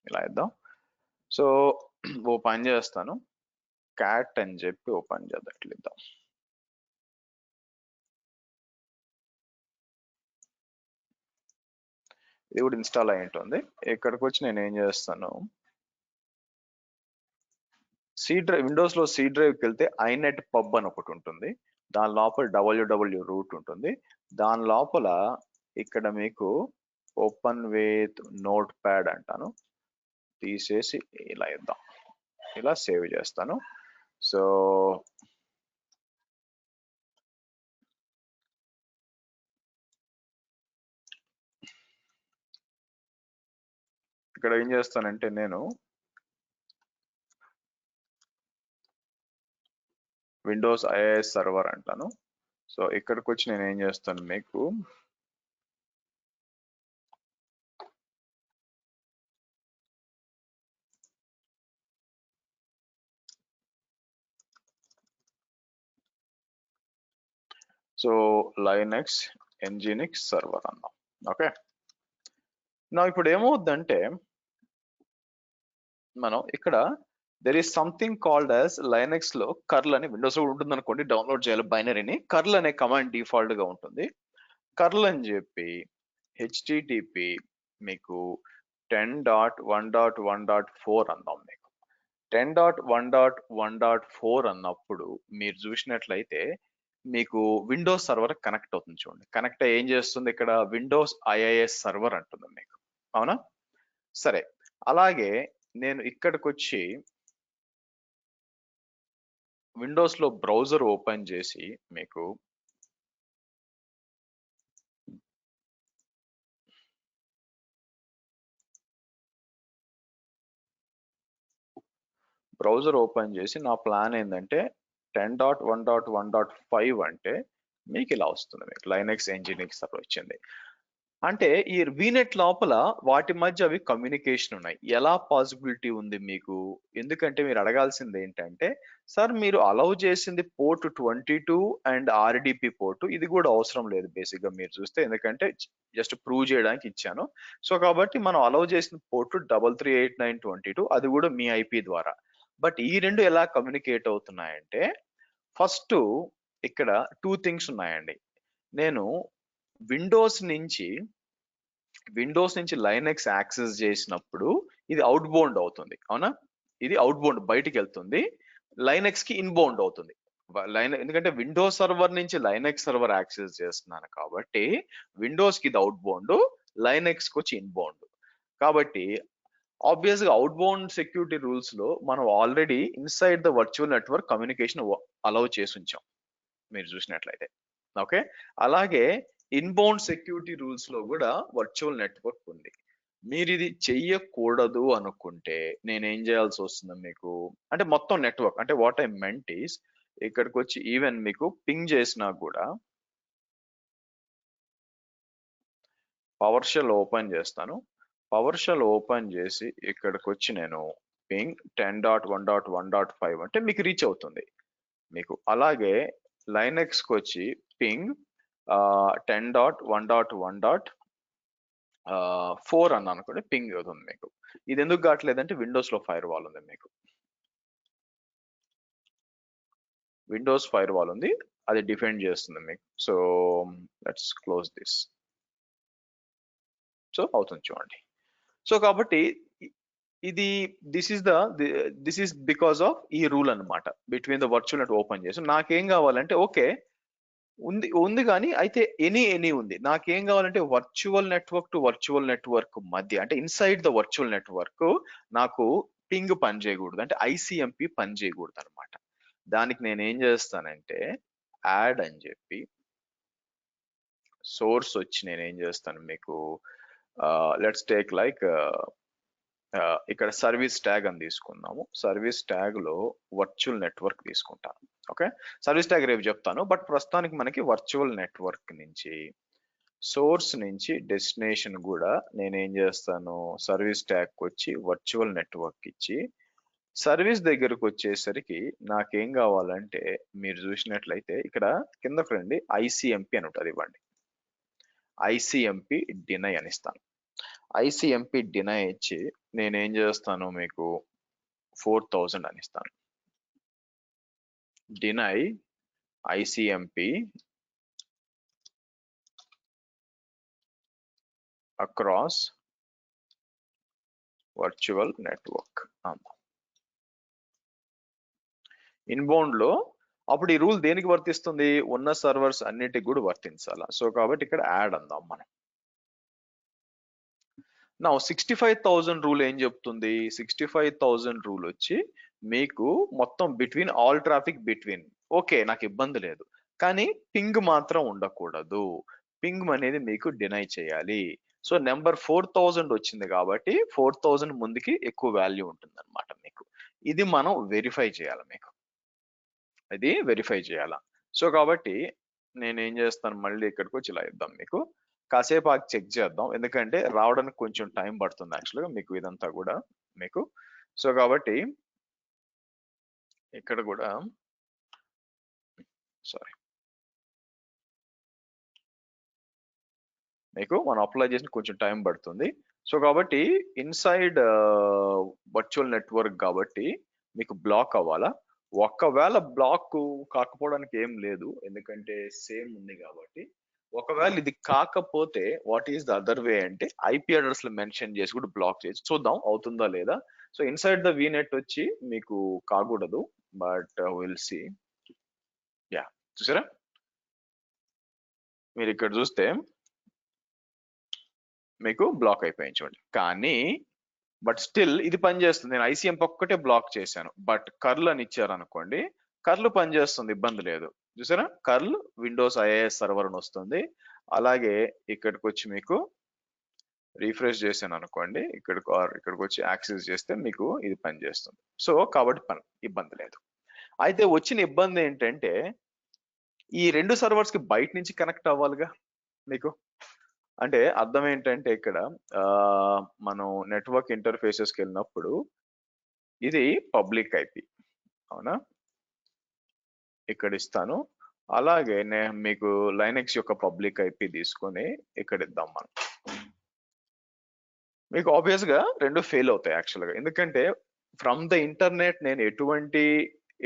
ఇలా ఇద్దాం. సో ఓపెన్ చేస్తాను, క్యాట్ అని చెప్పి ఓపెన్ చేద్దాం, ఇట్లా ఇద్దాం. ఇది కూడా ఇన్స్టాల్ అయి ఉంటుంది. ఇక్కడికి వచ్చి నేను ఏం చేస్తాను, సి డ్రైవ్, విండోస్ లో సి డ్రైవ్కి వెళ్తే ఐనెట్ పబ్ అని ఒకటి ఉంటుంది, దాని లోపల www రూట్ ఉంటుంది, దాని లోపల ఇక్కడ మీకు ఓపెన్ విత్ నోట్ ప్యాడ్ అంటాను, తీసేసి ఇలా ఇద్దాం, ఇలా సేవ్ చేస్తాను. సో ఇక్కడ ఏం చేస్తానంటే నేను విండోస్ ఐఏఎస్ సర్వర్ అంటాను. సో ఇక్కడికి వచ్చి నేను ఏం చేస్తాను మీకు సో లైనెక్స్ nginx సర్వర్ అన్నాం. ఓకే. నా ఇప్పుడు ఏమవుద్దంటే మనం ఇక్కడ there is something called as Linux లో కర్ల్ అని విండోస్ లో ఉంటుంది అనుకోండి, డౌన్లోడ్ చేయాలి బైనరీని. కర్ల్ అనే కమాండ్ డిఫాల్ట్ గా ఉంటుంది. కర్ల్ అని చెప్పి హెచ్టిటిపి మీకు 10.1.1.4 అందాం. మీకు 10.1.1.4 అన్నప్పుడు మీరు చూసినట్లయితే మీకు విండోస్ సర్వర్ కనెక్ట్ అవుతుంది. చూడండి, కనెక్ట్ ఏం చేస్తుంది ఇక్కడ, విండోస్ ఐఐఎస్ సర్వర్ అంటుంది మీకు. అవునా? సరే, అలాగే నేను ఇక్కడికి వచ్చి విండోస్ లో బ్రౌజర్ ఓపెన్ చేసి మీకు బ్రౌజర్ ఓపెన్ చేసి నా ప్లాన్ ఏంటంటే 10.1.1.5 అంటే మీకు ఇలా వస్తుంది. మీకు లైనెక్స్ ఇంజినిక్స్ సర్వర్ వచ్చింది. అంటే ఈ వీనెట్ లోపల వాటి మధ్య అవి కమ్యూనికేషన్ ఉన్నాయి. ఎలా పాసిబిలిటీ ఉంది మీకు? ఎందుకంటే మీరు అడగాల్సింది ఏంటంటే, సార్ మీరు అలౌ చేసింది పోర్ట్ 22 అండ్ ఆర్డిపి పోర్ట్, ఇది కూడా అవసరం లేదు బేసిక్ గా మీరు చూస్తే, ఎందుకంటే జస్ట్ ప్రూవ్ చేయడానికి ఇచ్చాను. సో కాబట్టి మనం అలౌ చేసిన పోర్ట్ 338922, అది కూడా మీ ఐపీ ద్వారా. బట్ ఈ రెండు ఎలా కమ్యూనికేట్ అవుతున్నాయంటే, ఫస్ట్ ఇక్కడ 2 థింగ్స్ ఉన్నాయండి. నేను విండోస్ నుంచి లైనెక్స్ యాక్సెస్ చేసినప్పుడు ఇది అవుట్ బౌండ్ అవుతుంది. అవునా? ఇది అవుట్ బౌండ్ బయటికి వెళ్తుంది, లైనెక్స్ కి ఇన్బౌండ్ అవుతుంది. ఎందుకంటే విండోస్ సర్వర్ నుంచి లైనెక్స్ సర్వర్ యాక్సెస్ చేస్తున్నాను కాబట్టి విండోస్ కి ఇది అవుట్ బౌండ్, లైనెక్స్ కి వచ్చి ఇన్బౌండ్. కాబట్టి ఆబ్వియస్ గా అవుట్ బౌండ్ సెక్యూరిటీ రూల్స్ లో మనం already inside the virtual network communication allow చేసి ఉంచాం మీరు చూసినట్లయితే. ఓకే, అలాగే ఇన్బౌండ్ సెక్యూరిటీ రూల్స్ లో కూడా వర్చువల్ నెట్వర్క్ ఉంది. మీరు ఇది చెయ్యకూడదు అనుకుంటే నేనేం చేయాల్సి వస్తుంది మీకు అంటే, మొత్తం నెట్వర్క్ అంటే వాట్ ఐ మెంట్ ఈస్, ఇక్కడికి వచ్చి ఈవెన్ మీకు పింగ్ చేసినా కూడా పవర్ షెల్ ఓపెన్ చేస్తాను. పవర్ షెల్ ఓపెన్ చేసి ఇక్కడికి వచ్చి నేను పింగ్ 10.1.1.5 అంటే మీకు రీచ్ అవుతుంది మీకు. అలాగే లైనెక్స్ కి వచ్చి పింగ్ 10.1.1.4 అన్నాను అనుకోండి, పింగ్ అవుతుంది మీకు. ఇది ఎందుకు కావట్లేదంటే విండోస్ లో ఫైర్ వాల్ ఉంది మీకు. విండోస్ ఫైర్ వాల్ ఉంది, అది డిఫెండ్ చేస్తుంది మీకు. So let's close this. So అవుతుంది చూడండి. సో కాబట్టి ఇది దిస్ ఈస్ బికాస్ ఆఫ్ ఈ రూల్ అన్నమాట. Between the virtual net open చేసి నాకేం కావాలంటే, ఓకే ఉంది కానీ అయితే ఎనీ ఉంది. నాకేం కావాలంటే virtual network to virtual network మధ్య, అంటే ఇన్సైడ్ ద వర్చువల్ నెట్వర్క్ నాకు పింగ్ పని చేయకూడదు, అంటే ఐసిఎంపి పని చేయకూడదు అనమాట. దానికి నేను ఏం చేస్తానంటే యాడ్ అని చెప్పి సోర్స్ వచ్చి నేను ఏం చేస్తాను మీకు, లెట్స్ టేక్ లైక్ ఇక్కడ సర్వీస్ ట్యాగ్ అని తీసుకుందాము. సర్వీస్ ట్యాగ్ లో వర్చువల్ నెట్వర్క్ తీసుకుంటాను. ఓకే, సర్వీస్ ట్యాగ్ రేపు చెప్తాను, బట్ ప్రస్తుతానికి మనకి వర్చువల్ నెట్వర్క్ నుంచి సోర్స్ నుంచి డెస్టినేషన్ కూడా నేనేం చేస్తాను, సర్వీస్ ట్యాగ్ వచ్చి వర్చువల్ నెట్వర్క్ ఇచ్చి, సర్వీస్ దగ్గరకు వచ్చేసరికి నాకేం కావాలంటే మీరు చూసినట్లయితే ఇక్కడ కిందకు రండి, ఐసిఎంపి అని ఉంటుంది, ఇవ్వండి. ఐసిఎంపి డినై అని ఇస్తాను. ఐసిఎంపి డినై ఇచ్చి నేనేం చేస్తాను మీకు 4000 అని ఇస్తాను. Deny ICMP across virtual network. Inbound లో అప్పుడు ఈ రూల్ దేనికి వర్తిస్తుంది, ఉన్న సర్వర్స్ అన్నిటికి కూడా వర్తించాలా. సో కాబట్టి ఇక్కడ యాడ్ అందాం మనం. నా 65,000 రూల్ ఏం చెప్తుంది, 65,000 రూల్ వచ్చి మీకు మొత్తం between all traffic between, okay నాకు ఇబ్బంది లేదు, కానీ పింగ్ మాత్రం ఉండకూడదు. పింగ్ అనేది మీకు డినై చేయాలి. సో నెంబర్ 4000 వచ్చింది కాబట్టి 4000 ముందుకి ఎక్కువ వాల్యూ ఉంటుంది అనమాట మీకు. ఇది మనం వెరిఫై చేయాలి మీకు, ఇది వెరిఫై చేయాలా. సో కాబట్టి నేను ఏం చేస్తాను, మళ్ళీ ఇక్కడికి వచ్చి ఇలా ఇద్దాం మీకు. కాసేపు ఆగి చెక్ చేద్దాం, ఎందుకంటే రావడానికి కొంచెం టైం పడుతుంది యాక్చువల్గా మీకు ఇదంతా కూడా మీకు. సో కాబట్టి ఇక్కడ కూడా సారీ, మీకు మనం అప్లై చేసిన కొంచెం టైం పడుతుంది. సో కాబట్టి ఇన్సైడ్ వర్చువల్ నెట్వర్క్ కాబట్టి మీకు బ్లాక్ అవ్వాలా. ఒకవేళ బ్లాక్ కాకపోవడానికి ఏం లేదు, ఎందుకంటే సేమ్ ఉంది కాబట్టి. ఒకవేళ ఇది కాకపోతే what is the other way అంటే ఐపీ అడ్రస్ లో మెన్షన్ చేసి కూడా బ్లాక్ చేయొచ్చు. చూద్దాం అవుతుందా లేదా. సో ఇన్సైడ్ ద వీనెట్ వచ్చి మీకు కాకూడదు, బట్ విల్ సి. యా, చూసారా మీరు ఇక్కడ చూస్తే మీకు బ్లాక్ అయిపోయింది చూడండి. కానీ బట్ స్టిల్ ఇది పనిచేస్తుంది. నేను ఐసీఎంపీ ఒక్కటే బ్లాక్ చేశాను, బట్ కర్ల్ అని ఇచ్చారు అనుకోండి, కర్ల్ పనిచేస్తుంది, ఇబ్బంది లేదు. చూసారా, కర్ల్ విండోస్ ఐఏఎస్ సర్వర్ అని వస్తుంది. అలాగే ఇక్కడికి వచ్చి మీకు రీఫ్రెష్ చేశాను అనుకోండి, ఇక్కడికి వచ్చి యాక్సెస్ చేస్తే మీకు ఇది పనిచేస్తుంది. సో కాబట్టి ఇబ్బంది లేదు. అయితే వచ్చిన ఇబ్బంది ఏంటంటే ఈ రెండు సర్వర్స్ కి బయట నుంచి కనెక్ట్ అవ్వాలిగా మీకు. అంటే అర్థం ఏంటంటే ఇక్కడ మనం నెట్వర్క్ ఇంటర్ఫేసెస్కి వెళ్ళినప్పుడు ఇది పబ్లిక్ ఐపీ, అవునా, ఇక్కడ ఇస్తాను. అలాగే నేను మీకు లైనెక్స్ యొక్క పబ్లిక్ ఐపీ తీసుకొని ఇక్కడ ఇద్దాం మనం. మీకు ఆబ్వియస్ గా రెండు ఫెయిల్ అవుతాయి యాక్చువల్గా, ఎందుకంటే ఫ్రమ్ ద ఇంటర్నెట్ నేను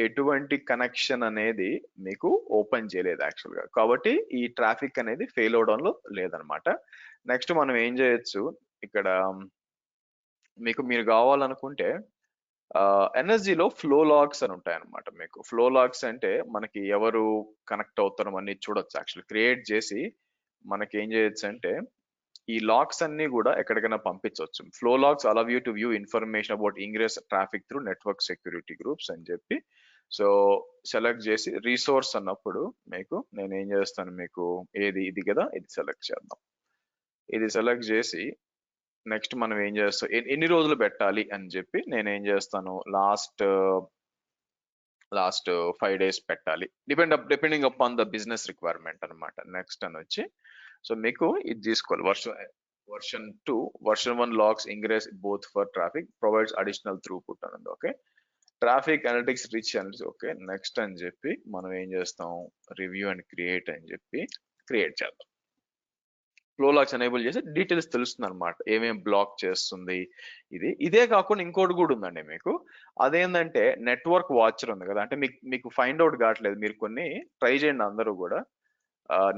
ఎటువంటి కనెక్షన్ అనేది మీకు ఓపెన్ చేయలేదు యాక్చువల్గా, కాబట్టి ఈ ట్రాఫిక్ అనేది ఫెయిల్ అవడంలో లేదనమాట. నెక్స్ట్ మనం ఏం చేయొచ్చు, ఇక్కడ మీకు మీరు కావాలనుకుంటే ఎన్ఎస్జిలో ఫ్లో లాగ్స్ అని ఉంటాయి అనమాట. మీకు ఫ్లో లాగ్స్ అంటే మనకి ఎవరు కనెక్ట్ అవుతారు అన్ని చూడొచ్చు. యాక్చువల్లీ క్రియేట్ చేసి మనకి ఏం చేయొచ్చు అంటే ఈ లాగ్స్ అన్ని కూడా ఎక్కడికైనా పంపించవచ్చు. Flow logs allow you to view information about ingress traffic through network security groups అని చెప్పి. సో సెలెక్ట్ చేసి రీసోర్స్ అన్నప్పుడు మీకు నేను ఏం చేస్తాను, మీకు ఇది కదా, ఇది సెలెక్ట్ చేద్దాం. ఇది సెలెక్ట్ చేసి నెక్స్ట్ మనం ఏం చేస్తాం, ఎన్ని రోజులు పెట్టాలి అని చెప్పి నేను ఏం చేస్తాను, లాస్ట్ 5 days పెట్టాలి, depending upon the business requirement అనమాట. నెక్స్ట్ అని వచ్చి సో మీకు ఇది తీసుకోవాలి, version 2 version 1 logs ingress both for traffic provides additional throughput అని ఉంది. ఓకే, ట్రాఫిక్ అనలిటిక్స్ రిచ్ అని, ఓకే నెక్స్ట్ అని చెప్పి మనం ఏం చేస్తాం, రివ్యూ అండ్ క్రియేట్ అని చెప్పి క్రియేట్ చేద్దాం. ఫ్లో లాగ్స్ ఎనేబుల్ చేసి డీటెయిల్స్ తెలుస్తుంది అనమాట, ఏమేమి బ్లాక్ చేస్తుంది. ఇదే కాకుండా ఇంకోటి కూడా ఉందండి మీకు. అదేంటంటే నెట్వర్క్ వాచర్ ఉంది కదా, అంటే మీకు ఫైండ్ అవుట్ కావట్లేదు, మీరు కొన్ని ట్రై చేయండి అందరూ కూడా.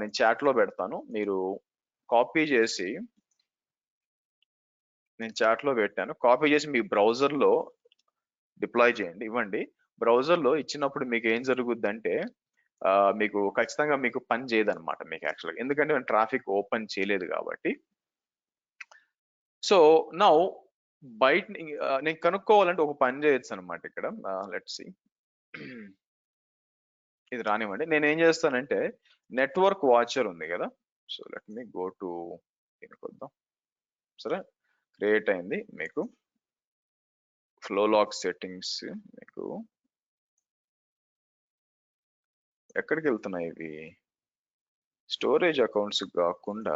నేను చాట్ లో పెడతాను, మీరు కాపీ చేసి, నేను చాట్ లో పెట్టాను, కాపీ చేసి మీ బ్రౌజర్ లో డిప్లాయ్ చేయండి, ఇవ్వండి. బ్రౌజర్ లో ఇచ్చినప్పుడు మీకు ఏం జరుగుద్ది అంటే మీకు ఖచ్చితంగా మీకు పని చేయదన్నమాట మీకు యాక్చువల్గా, ఎందుకంటే నేను ట్రాఫిక్ ఓపెన్ చేయలేదు కాబట్టి. సో నౌ బయట నేను కనుక్కోవాలంటే ఒక పని చేయొచ్చు అనమాట ఇక్కడ. లెట్స్ సి, ఇది రానివ్వండి. నేను ఏం చేస్తానంటే నెట్వర్క్ వాచర్ ఉంది కదా, so let me go to దీనికి వద్దాం. సరే, క్రియేట్ అయింది మీకు ఫ్లో లాగ్ సెట్టింగ్స్. మీకు ఎక్కడికి వెళ్తున్నాయి ఇవి, స్టోరేజ్ అకౌంట్స్ కాకుండా,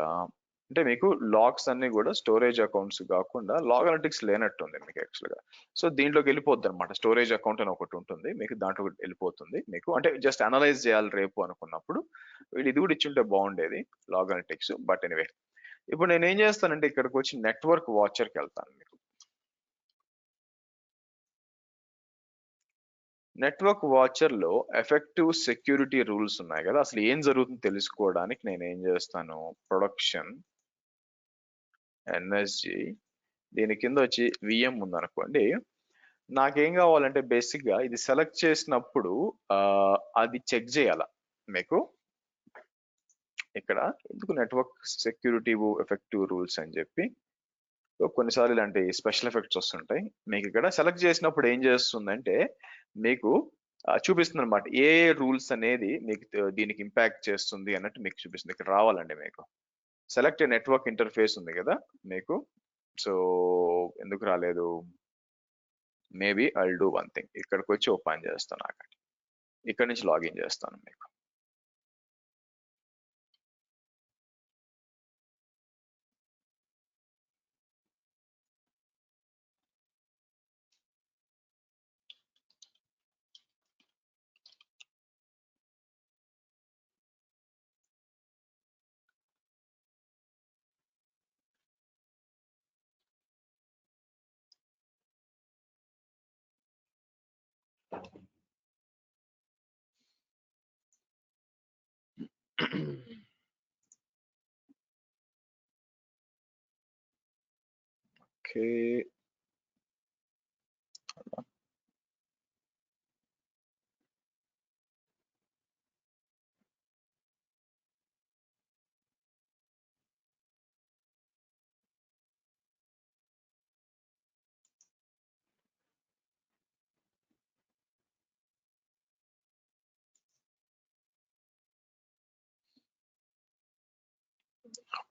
అంటే మీకు లాగ్స్ అన్ని కూడా స్టోరేజ్ అకౌంట్స్ కాకుండా లాగ్ అనలిటిక్స్ లేనట్టుంది మీకు యాక్చువల్గా. సో దీంట్లోకి వెళ్ళిపోద్ది అనమాట, స్టోరేజ్ అకౌంట్ అని ఒకటి ఉంటుంది మీకు, దాంట్లో వెళ్ళిపోతుంది మీకు. అంటే జస్ట్ అనలైజ్ చేయాలి రేపు అనుకున్నప్పుడు వీళ్ళు ఇది కూడా ఇచ్చుంటే బాగుండేది లాగ్ అనలిటిక్స్, బట్ ఎనివే. ఇప్పుడు నేను ఏం చేస్తానంటే ఇక్కడికి వచ్చి నెట్వర్క్ వాచర్కి వెళ్తాను. మీకు నెట్వర్క్ వాచర్ లో ఎఫెక్టివ్ సెక్యూరిటీ రూల్స్ ఉన్నాయి కదా, అసలు ఏం జరుగుతుందో తెలుసుకోవడానికి నేను ఏం చేస్తాను, ప్రొడక్షన్ ఎన్ఎస్జి, దీని కింద వచ్చి విఎం ఉందనుకోండి. నాకేం కావాలంటే బేసిక్ గా ఇది సెలెక్ట్ చేసినప్పుడు అది చెక్ చేయాల మీకు. ఇక్కడ ఎందుకు నెట్వర్క్ సెక్యూరిటీ ఎఫెక్టివ్ రూల్స్ అని చెప్పి కొన్నిసార్లు ఇలాంటి స్పెషల్ ఎఫెక్ట్స్ వస్తుంటాయి. మీకు ఇక్కడ సెలెక్ట్ చేసినప్పుడు ఏం చేస్తుందంటే మీకు చూపిస్తుంది అనమాట, ఏ రూల్స్ అనేది మీకు దీనికి ఇంపాక్ట్ చేస్తుంది అన్నట్టు మీకు చూపిస్తుంది. ఇక్కడ రావాలండి మీకు సెలెక్ట్ నెట్వర్క్ ఇంటర్ఫేస్ ఉంది కదా మీకు. సో ఎందుకు రాలేదు, maybe I'll do one thing, ఇక్కడికి వచ్చి ఓపెన్ చేస్తాను, ఇక్కడ నుంచి లాగిన్ చేస్తాను మీకు. Okay.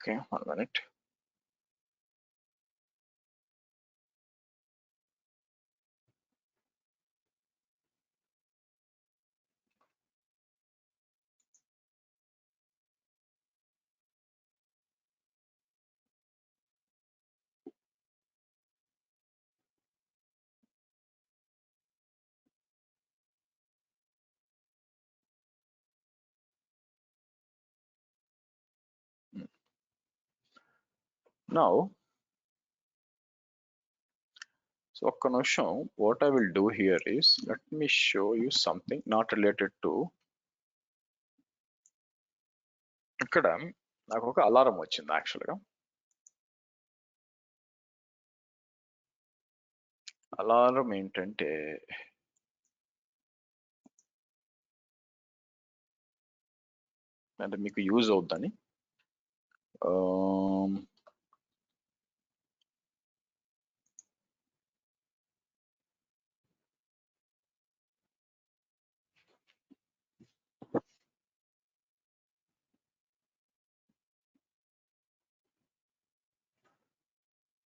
Okay, 1 minute. Now, so ఒక్క నిమిషం, what I will do here is, let me show you something not related to. ఇక్కడ నాకు ఒక అలారం వచ్చింది యాక్చువల్గా. అలారం ఏంటంటే అంటే మీకు యూజ్ అవుద్దని.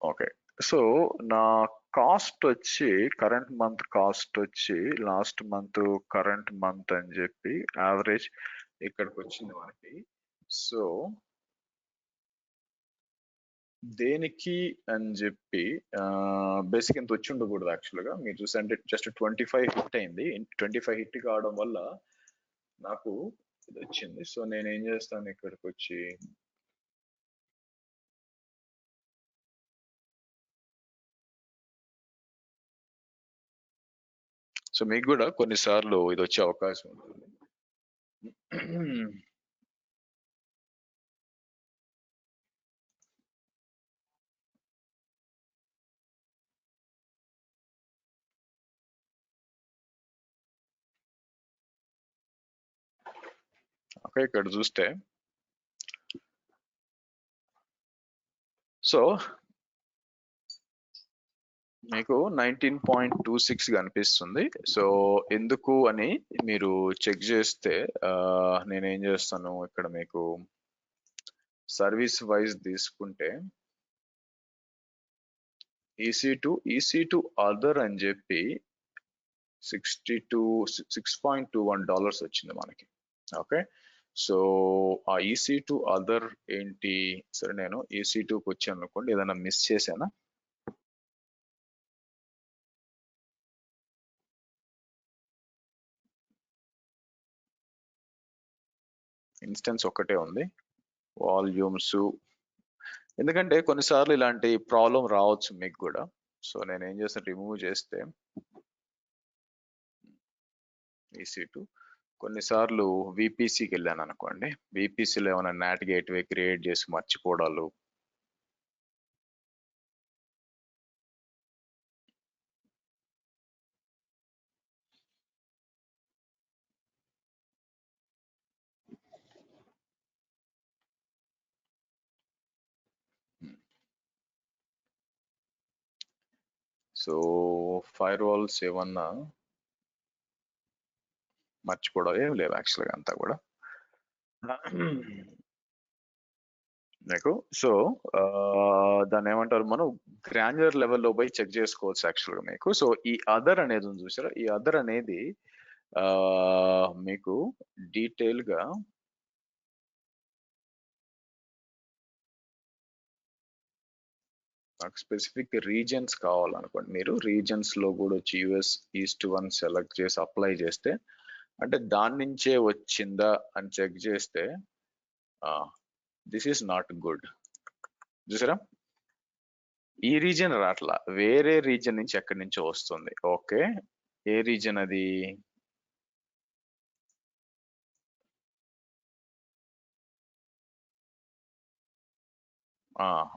ఓకే, సో నా కాస్ట్ వచ్చి కరెంట్ మంత్ కాస్ట్ వచ్చి లాస్ట్ మంత్ కరెంట్ మంత్ అని చెప్పి యావరేజ్ ఇక్కడికి వచ్చింది మనకి. సో దేనికి అని చెప్పి బేసిక్ ఇంత వచ్చి ఉండకూడదు యాక్చువల్గా. మీరు చూసంటే జస్ట్ 25 హిట్ అయింది. 25 హిట్ కావడం వల్ల నాకు ఇది వచ్చింది. సో నేను ఏం చేస్తాను, ఇక్కడికి వచ్చి సో మీకు కూడా కొన్నిసార్లు ఇది వచ్చే అవకాశం ఉంటుంది. ఓకే, ఇక్కడ చూస్తే సో మీకు 19.26 కనిపిస్తుంది. సో ఎందుకు అని మీరు చెక్ చేస్తే నేనేం చేస్తాను, ఇక్కడ మీకు సర్వీస్ వైజ్ తీసుకుంటే EC2 అదర్ అని చెప్పి $6.21 వచ్చింది మనకి. ఓకే, సో ఆ EC2 అదర్ ఏంటి, సరే నేను EC2కి వచ్చాను అనుకోండి, ఏదైనా మిస్ చేశానా? ఇన్స్టెన్స్ ఒక్కటే ఉంది, వాల్యూమ్స్. ఎందుకంటే కొన్నిసార్లు ఇలాంటి ప్రాబ్లం రావచ్చు మీకు కూడా. సో నేను ఏం చేస్తాను, రిమూవ్ చేస్తే EC2 కొన్నిసార్లు VPCకి వెళ్ళాను అనుకోండి, VPCలో ఏమైనా నాట్ గేట్వే క్రియేట్ చేసి మర్చిపోవడాలు, సో ఫైర్ వాల్స్ ఏమన్నా మర్చిపోవడం ఏం లేదు యాక్చువల్గా అంతా కూడా మీకు. సో దాన్ని ఏమంటారు, మనం గ్రాన్యులర్ లెవెల్లో పోయి చెక్ చేసుకోవచ్చు యాక్చువల్గా మీకు. సో ఈ అదర్ అనేది ఉంది చూసారా, ఈ అదర్ అనేది మీకు డీటెయిల్ గా నాకు స్పెసిఫిక్ రీజన్స్ కావాలనుకోండి, మీరు రీజన్స్ లో కూడా వచ్చి US ఈస్ట్ 1 సెలెక్ట్ చేసి అప్లై చేస్తే, అంటే దాని నుంచే వచ్చిందా అని చెక్ చేస్తే దిస్ ఈస్ నాట్ గుడ్. చూసారా, ఈ రీజన్ రాట్లా, వేరే రీజన్ నుంచి ఎక్కడి నుంచో వస్తుంది. ఓకే, ఏ రీజన్ అది?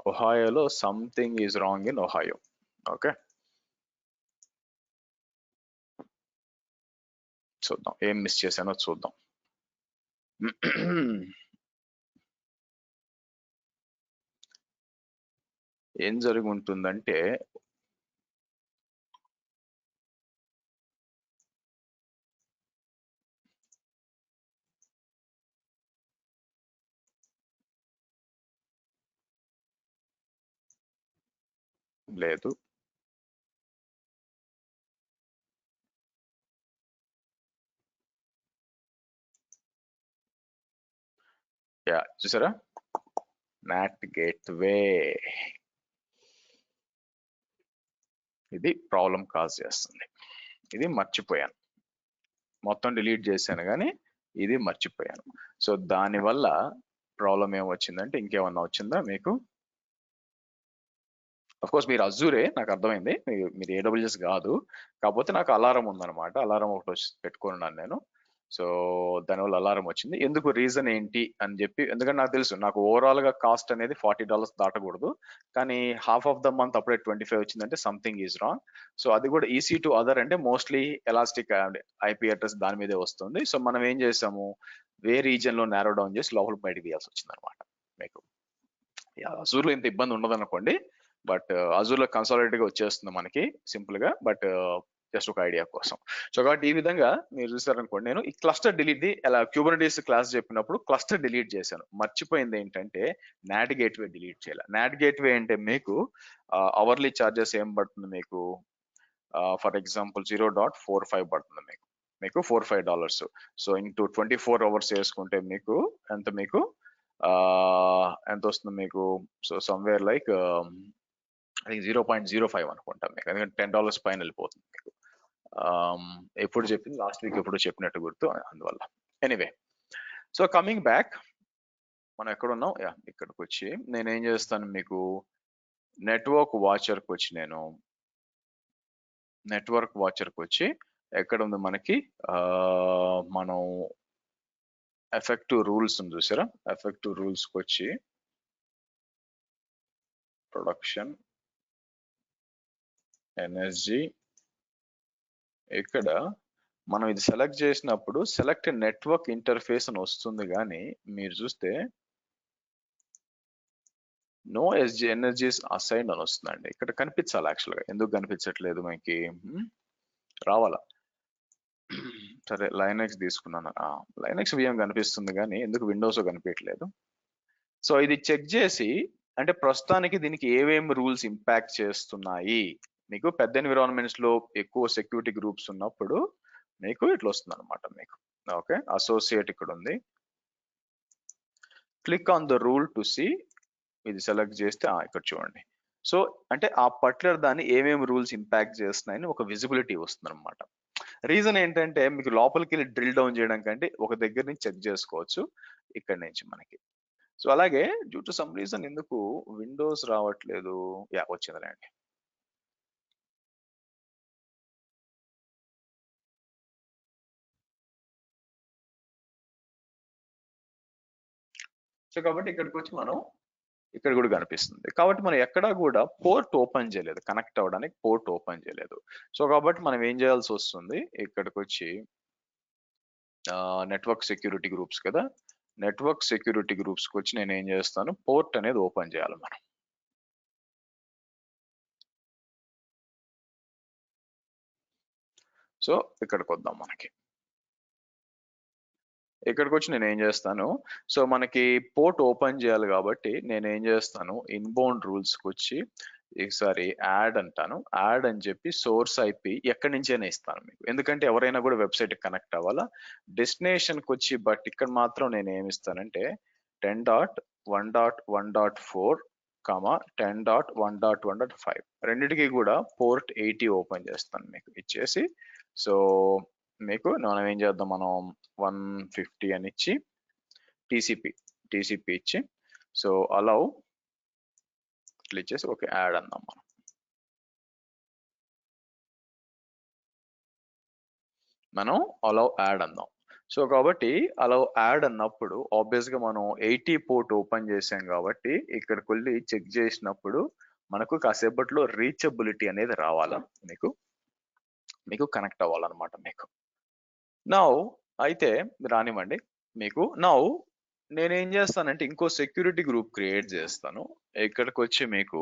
ఒహాయోలో something is wrong in Ohio. Okay, చూద్దాం ఏం మిస్ చేశానో చూద్దాం. ఏం జరిగి ఉంటుందంటే లేదు, యా చూసారా, నాట్ గేట్వే ఇది ప్రాబ్లం కాజ్ చేస్తుంది. ఇది మర్చిపోయాను, మొత్తం డిలీట్ చేశాను కానీ ఇది మర్చిపోయాను. సో దానివల్ల ప్రాబ్లం ఏమొచ్చిందంటే, ఇంకేమన్నా వచ్చిందా మీకు? అఫ్ కోర్స్ మీరు అజూరే, నాకు అర్థమైంది, మీరు AWS కాదు. కాకపోతే నాకు అలారం ఉందన్నమాట, అలారం ఒకటి వచ్చి పెట్టుకున్నాను నేను. సో దానివల్ల అలారం వచ్చింది. ఎందుకు, రీజన్ ఏంటి అని చెప్పి, ఎందుకంటే నాకు తెలుసు నాకు ఓవరాల్ గా కాస్ట్ అనేది $40 దాటకూడదు, కానీ హాఫ్ ఆఫ్ ద మంత్ అప్పుడే 25 వచ్చిందంటే సంథింగ్ ఈజ్ రాంగ్. సో అది కూడా ఈసీ టు అదర్ అంటే మోస్ట్లీ ఎలాస్టిక్ IP అడ్రస్ దాని మీదే వస్తుంది. సో మనం ఏం చేసాము, రీజన్ లో నారో డౌన్ చేసి లోపల బయటకు తీయాల్సి వచ్చింది అనమాట. మీకు అజూర్లో ఇంత ఇబ్బంది ఉండదు అనుకోండి, బట్ అజూర్లో కన్సాలిడేట్ గా వచ్చేస్తుంది మనకి సింపుల్ గా, బట్ జస్ట్ ఒక ఐడియా కోసం. సో కాబట్టి ఈ విధంగా మీరు చూసారనుకోండి, నేను ఈ క్లస్టర్ డిలీట్ ది అలా క్యూబర్నెటీస్ క్లాస్ చెప్పినప్పుడు క్లస్టర్ డిలీట్ చేశాను. మర్చిపోయింది ఏంటంటే నాట్ గేట్వే డిలీట్ చేయాలి. నాట్ గేట్వే అంటే మీకు అవర్లీ చార్జెస్ ఏం పడుతుంది మీకు, ఫర్ ఎగ్జాంపుల్ 0.45 పడుతుంది మీకు $45. సో ఇంటూ 24 hours వేసుకుంటే మీకు ఎంత, మీకు ఎంత వస్తుంది మీకు, సో సమ్వేర్ లైక్ అది 0.05 అనుకుంటాం మీకు, ఎందుకంటే $10 పైన వెళ్ళిపోతుంది మీకు. ఎప్పుడు చెప్పింది, లాస్ట్ వీక్ ఎప్పుడు చెప్పినట్టు గుర్తు, అందువల్ల. ఎనీవే, సో కమింగ్ బ్యాక్, మనం ఎక్కడ ఉన్నాం, యా ఇక్కడికి వచ్చి నేను ఏం చేస్తాను, మీకు నెట్వర్క్ వాచర్కి వచ్చి ఎక్కడ ఉంది మనకి, మనం ఎఫెక్టివ్ రూల్స్ ఉంది చూసారా, ఎఫెక్టివ్ రూల్స్కి వచ్చి ప్రొడక్షన్ ఎనర్జీ, ఇక్కడ మనం ఇది సెలెక్ట్ చేసినప్పుడు సెలెక్ట్ నెట్వర్క్ ఇంటర్ఫేస్ అని వస్తుంది, కానీ మీరు చూస్తే నో ఎనర్జీస్ అసైన్ అని వస్తుందండి. ఇక్కడ కనిపించాలి యాక్చువల్గా, ఎందుకు కనిపించట్లేదు మనకి, రావాలా? సరే లైనక్స్ తీసుకున్నాను, లైనక్స్ VM కనిపిస్తుంది కానీ ఎందుకు విండోస్ కనిపించట్లేదు. సో ఇది చెక్ చేసి, అంటే ప్రస్తుతానికి దీనికి ఏమేమి రూల్స్ ఇంపాక్ట్ చేస్తున్నాయి, మీకు పెద్ద ఎన్విరాన్మెంట్స్ లో ఎక్కువ సెక్యూరిటీ గ్రూప్స్ ఉన్నప్పుడు మీకు ఇట్లా వస్తుంది అనమాట మీకు. ఓకే, అసోసియేట్ ఇక్కడ ఉంది, click on the rule to see, ఇది సెలెక్ట్ చేస్తే ఇక్కడ చూడండి. సో అంటే ఆ పర్టికులర్ దాన్ని ఏమేమి రూల్స్ ఇంపాక్ట్ చేస్తున్నాయని ఒక విజిబిలిటీ వస్తుంది అనమాట. రీజన్ ఏంటంటే మీకు లోపలికి వెళ్ళి డ్రిల్ డౌన్ చేయడం కంటే ఒక దగ్గర నుంచి చెక్ చేసుకోవచ్చు ఇక్కడ నుంచి మనకి. సో అలాగే డ్యూ టు సమ్ రీజన్ ఎందుకు విండోస్ రావట్లేదు, యా వచ్చిందిలేండి. సో కాబట్టి ఇక్కడికి వచ్చి మనం ఇక్కడ కూడా కనిపిస్తుంది, కాబట్టి మనం ఎక్కడా కూడా పోర్ట్ ఓపెన్ చేయలేదు, కనెక్ట్ అవ్వడానికి పోర్ట్ ఓపెన్ చేయలేదు. సో కాబట్టి మనం ఏం చేయాల్సి వస్తుంది, ఇక్కడికి వచ్చి నెట్వర్క్ సెక్యూరిటీ గ్రూప్స్ కదా, నెట్వర్క్ సెక్యూరిటీ గ్రూప్స్కి వచ్చి నేను ఏం చేస్తాను, పోర్ట్ అనేది ఓపెన్ చేయాలి మనం. సో ఇక్కడికి వద్దాం, ఇక్కడికి వచ్చి నేను ఏం చేస్తాను, సో మనకి పోర్ట్ ఓపెన్ చేయాలి కాబట్టి నేను ఏం చేస్తాను, ఇన్బౌండ్ రూల్స్కి వచ్చి ఈసారి యాడ్ అంటాను, యాడ్ అని చెప్పి సోర్స్ IP ఎక్కడి నుంచైనా ఇస్తాను మీకు, ఎందుకంటే ఎవరైనా కూడా వెబ్సైట్ కనెక్ట్ అవ్వాలా. డెస్టినేషన్కి వచ్చి బట్ ఇక్కడ మాత్రం నేను ఏమి ఇస్తానంటే 10.1.1.4 10.1.1.5 రెండిటికి కూడా పోర్ట్ 80 ఓపెన్ చేస్తాను మీకు ఇచ్చేసి. సో మీకు మనం ఏం చేద్దాం, మనం 150 అని ఇచ్చి TCP ఇచ్చి, సో అలౌ ఇట్లా ఇచ్చేసి ఓకే యాడ్ అందాం మనం. మనం అలౌ యాడ్ అందాం. సో కాబట్టి అలౌ యాడ్ అన్నప్పుడు ఆబ్వియస్ గా మనం 80 పోర్ట్ ఓపెన్ చేసాం కాబట్టి ఇక్కడికి వెళ్ళి చెక్ చేసినప్పుడు మనకు కాసేపట్లో రీచబిలిటీ అనేది రావాలా, మీకు కనెక్ట్ అవ్వాలన్నమాట. మీకు నౌ అయితే రానివ్వండి. మీకు నౌ నేనేం చేస్తానంటే ఇంకో సెక్యూరిటీ గ్రూప్ క్రియేట్ చేస్తాను. ఇక్కడికి వచ్చి మీకు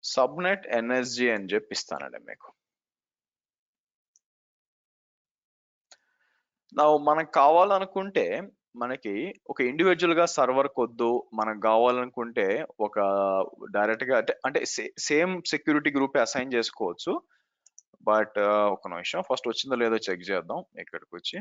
సబ్నెట్ ఎన్ఎస్జి అని చెప్పిస్తానండి. మీకు మనకు కావాలనుకుంటే మనకి ఒక ఇండివిజువల్ గా సర్వర్ కొద్దు, మనకు కావాలనుకుంటే ఒక డైరెక్ట్ గా అంటే సేమ్ సెక్యూరిటీ గ్రూప్ అసైన్ చేసుకోవచ్చు. బట్ ఒక నిమిషం ఫస్ట్ వచ్చిందో లేదో చెక్ చేద్దాం. ఇక్కడికి వచ్చి